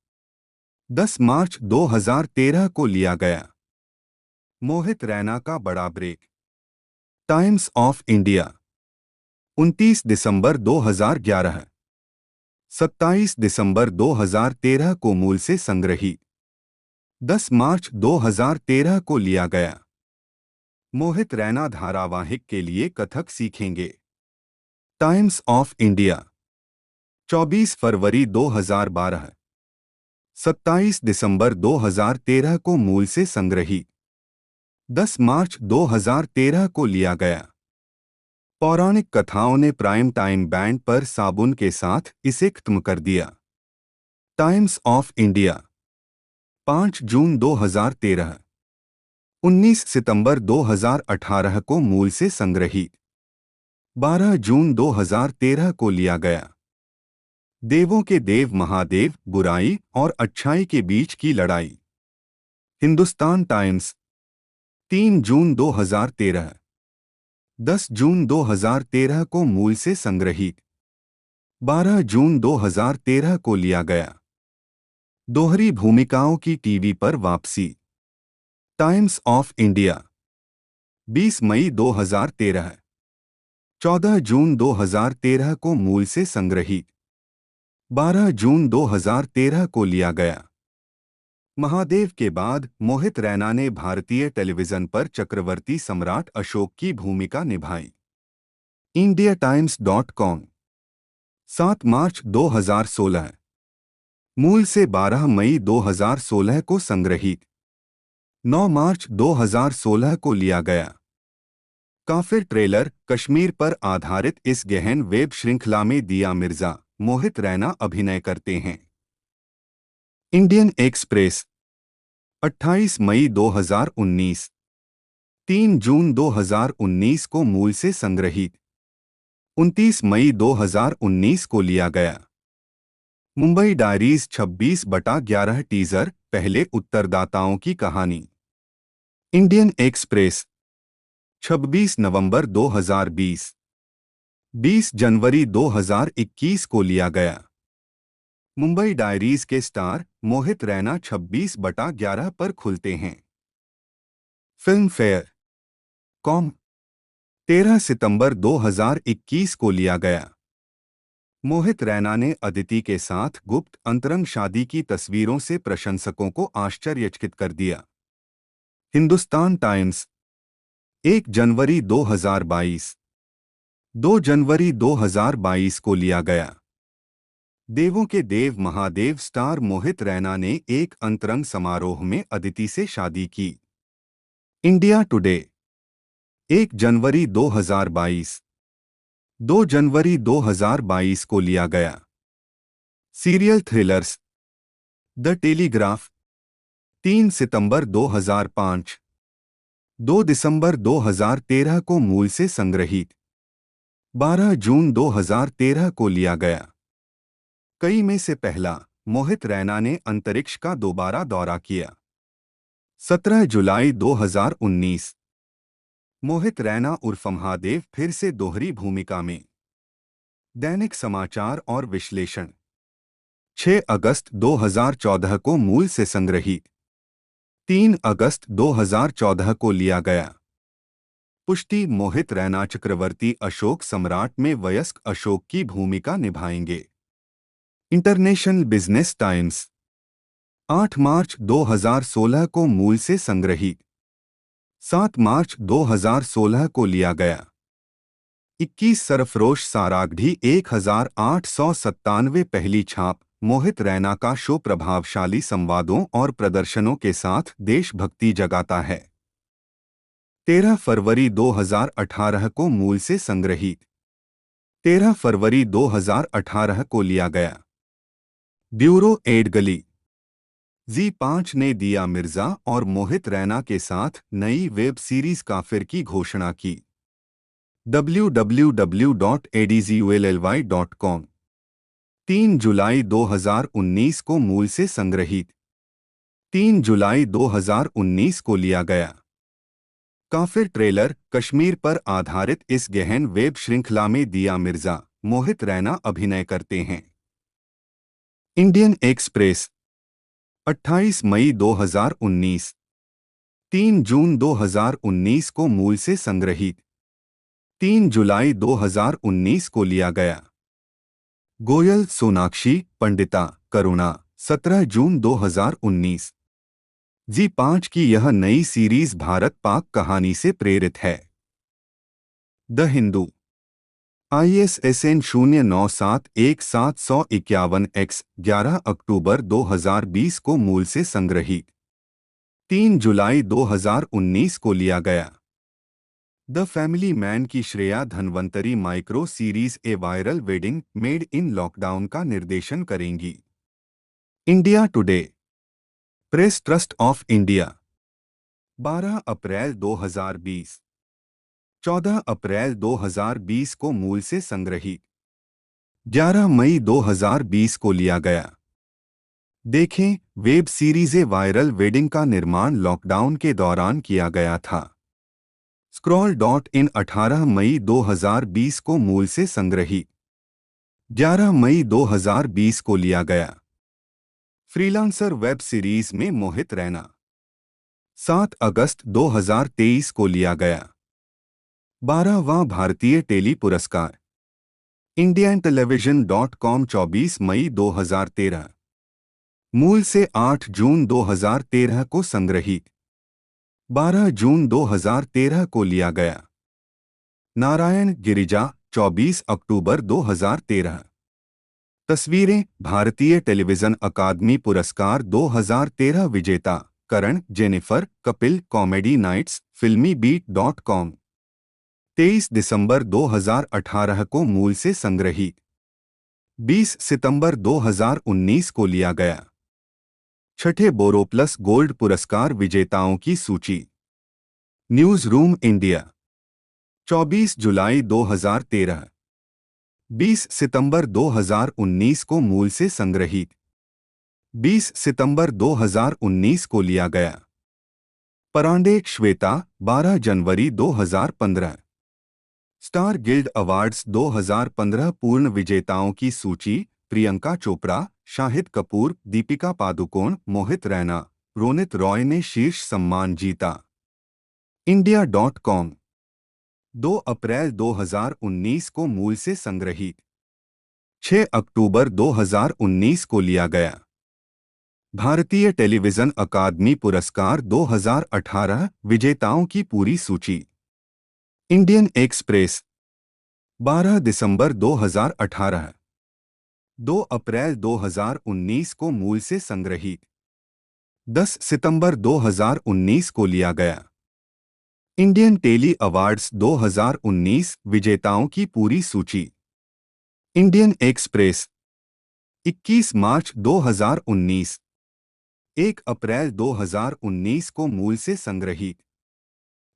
10 मार्च 2013 को लिया गया। मोहित रैना का बड़ा ब्रेक। टाइम्स ऑफ इंडिया 29 दिसंबर 2011। 27 दिसंबर 2013 को मूल से संग्रहित। 10 मार्च 2013 को लिया गया। मोहित रैना धारावाहिक के लिए कथक सीखेंगे। टाइम्स ऑफ इंडिया 24 फरवरी 2012। 27 दिसंबर 2013 को मूल से संग्रहित। 10 मार्च 2013 को लिया गया। पौराणिक कथाओं ने प्राइम टाइम बैंड पर साबुन के साथ इसे खत्म कर दिया। टाइम्स ऑफ इंडिया 5 जून 2013। 19 सितंबर 2018 को मूल से संग्रहित। 12 जून 2013 को लिया गया। देवों के देव महादेव बुराई और अच्छाई के बीच की लड़ाई। हिंदुस्तान टाइम्स 3 जून 2013। 10 जून 2013 को मूल से संग्रहित। 12 जून 2013 को लिया गया। दोहरी भूमिकाओं की टीवी पर वापसी। टाइम्स ऑफ इंडिया 20 मई 2013। 14 जून 2013 को मूल से संग्रहित। 12 जून 2013 को लिया गया। महादेव के बाद मोहित रैना ने भारतीय टेलीविजन पर चक्रवर्ती सम्राट अशोक की भूमिका निभाई। Indiatimes.com 7 मार्च 2016। मूल से 12 मई 2016 को संग्रहित। 9 मार्च 2016 को लिया गया। काफिर ट्रेलर कश्मीर पर आधारित इस गहन वेब श्रृंखला में दिया मिर्जा मोहित रैना अभिनय करते हैं। इंडियन एक्सप्रेस 28 मई 2019। 3 जून 2019 को मूल से संग्रहित। 29 मई 2019 को लिया गया। मुंबई डायरीज 26/11 टीजर, पहले उत्तरदाताओं की कहानी। इंडियन एक्सप्रेस 26 नवंबर 2020, 20 जनवरी 2021 को लिया गया। मुंबई डायरीज के स्टार मोहित रैना 26/11 पर खुलते हैं। फिल्म फेयर कॉम 13 सितंबर 2021 को लिया गया। मोहित रैना ने अदिति के साथ गुप्त अंतरंग शादी की तस्वीरों से प्रशंसकों को आश्चर्यचकित कर दिया। हिंदुस्तान टाइम्स 1 जनवरी 2022, 2 जनवरी 2022 को लिया गया। देवों के देव महादेव स्टार मोहित रैना ने एक अंतरंग समारोह में अदिति से शादी की। इंडिया टुडे 1 जनवरी 2022, 2 जनवरी 2022 को लिया गया। सीरियल थ्रिलर्स द टेलीग्राफ 3 सितंबर 2005, 2 दिसंबर 2013 को मूल से संग्रहित, 12 जून 2013 को लिया गया। कई में से पहला, मोहित रैना ने अंतरिक्ष का दोबारा दौरा किया। 17 जुलाई 2019, मोहित रैना उर्फ महादेव फिर से दोहरी भूमिका में। दैनिक समाचार और विश्लेषण 6 अगस्त 2014 को मूल से संग्रहित, 3 अगस्त 2014 को लिया गया। पुष्टि मोहित रैना चक्रवर्ती अशोक सम्राट में वयस्क अशोक की भूमिका निभाएंगे। इंटरनेशनल बिजनेस टाइम्स 8 मार्च 2016 को मूल से संग्रहित, 7 मार्च 2016 को लिया गया। 21 सरफरोश सारागढ़ी 1897 पहली छाप मोहित रैना का शो प्रभावशाली संवादों और प्रदर्शनों के साथ देशभक्ति जगाता है। 13 फरवरी 2018 को मूल से संग्रहित, 13 फरवरी 2018 को लिया गया। ब्यूरो एड गली जी5 ने दिया मिर्जा और मोहित रैना के साथ नई वेब सीरीज काफिर की घोषणा की। www.adzully.com 3 जुलाई 2019 को मूल से संग्रहित, 3 जुलाई 2019 को लिया गया। काफिर ट्रेलर कश्मीर पर आधारित इस गहन वेब श्रृंखला में दिया मिर्जा, मोहित रैना अभिनय करते हैं। इंडियन एक्सप्रेस 28 मई 2019, 3 जून 2019 को मूल से संग्रहित, 3 जुलाई 2019 को लिया गया। गोयल सोनाक्षी पंडिता करुणा 17 जून 2019। जी5 की यह नई सीरीज भारत पाक कहानी से प्रेरित है। द हिंदू ISSN 097171X 11 अक्टूबर 2020 को मूल से संग्रहित, 3 जुलाई 2019 को लिया गया। द फैमिली मैन की Shreya Dhanvantari micro series A viral wedding made in lockdown का निर्देशन करेंगी। India today press trust of India 12 अप्रैल 2020, 14 अप्रैल 2020 को मूल से संग्रहित, 11 मई 2020 को लिया गया। देखें, web series A viral wedding का निर्माण लॉकडाउन के दौरान किया गया था। Scroll.in 18 मई 2020 को मूल से संग्रहित, 11 मई 2020 को लिया गया। फ्रीलांसर वेब सीरीज में मोहित रैना 7 अगस्त 2023 को लिया गया। 12वां भारतीय टेली पुरस्कार indianTelevision.com 24 मई 2013, मूल से 8 जून 2013 को संग्रहित, 12 जून 2013 को लिया गया। नारायण गिरिजा 24 अक्टूबर 2013। तस्वीरें भारतीय टेलीविजन अकादमी पुरस्कार 2013 विजेता Karan Jennifer Kapil comedy nights filmybeat.com 23 दिसंबर 2018 को मूल से संग्रहित, 20 सितंबर 2019 को लिया गया। छठे बोरोप्लस गोल्ड पुरस्कार विजेताओं की सूची। न्यूज रूम इंडिया 24 जुलाई 2013। 20 सितंबर 2019 को मूल से संग्रहित। 20 सितंबर 2019 को लिया गया। परांडेक श्वेता 12 जनवरी 2015। स्टार गिल्ड अवार्ड्स 2015 पूर्ण विजेताओं की सूची। प्रियंका चोपड़ा, शाहिद कपूर, दीपिका पादुकोण, मोहित रैना, रोनित रॉय ने शीर्ष सम्मान जीता। India.com 2 अप्रैल 2019 को मूल से संग्रहित। 6 अक्टूबर 2019 को लिया गया। भारतीय टेलीविजन अकादमी पुरस्कार 2018 विजेताओं की पूरी सूची। इंडियन एक्सप्रेस 12 दिसंबर 2018। 2 अप्रैल 2019 को मूल से संग्रहित। 10 सितंबर 2019 को लिया गया। इंडियन टेली अवार्ड्स 2019 विजेताओं की पूरी सूची। इंडियन एक्सप्रेस 21 मार्च 2019। 1 अप्रैल 2019 को मूल से संग्रहित।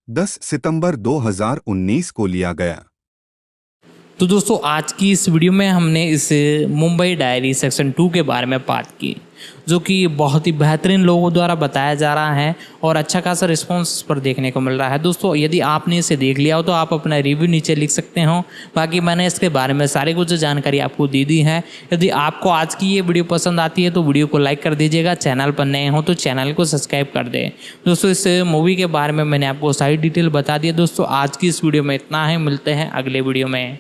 10 सितंबर 2019 को लिया गया। तो दोस्तों आज की इस वीडियो में हमने इस मुंबई डायरी सेक्शन 2 के बारे में बात की, जो कि बहुत ही बेहतरीन लोगों द्वारा बताया जा रहा है और अच्छा खासा रिस्पांस पर देखने को मिल रहा है। दोस्तों यदि आपने इसे देख लिया हो तो आप अपना रिव्यू नीचे लिख सकते हो। बाकी मैंने इसके बारे में सारी कुछ जानकारी आपको दे दी है। यदि आपको आज की ये वीडियो पसंद आती है तो वीडियो को लाइक कर दीजिएगा। चैनल पर नए हो तो चैनल को सब्सक्राइब कर दें। दोस्तों इस मूवी के बारे में मैंने आपको सारी डिटेल बता दी है। दोस्तों आज की इस वीडियो में इतना है, मिलते हैं अगले वीडियो में।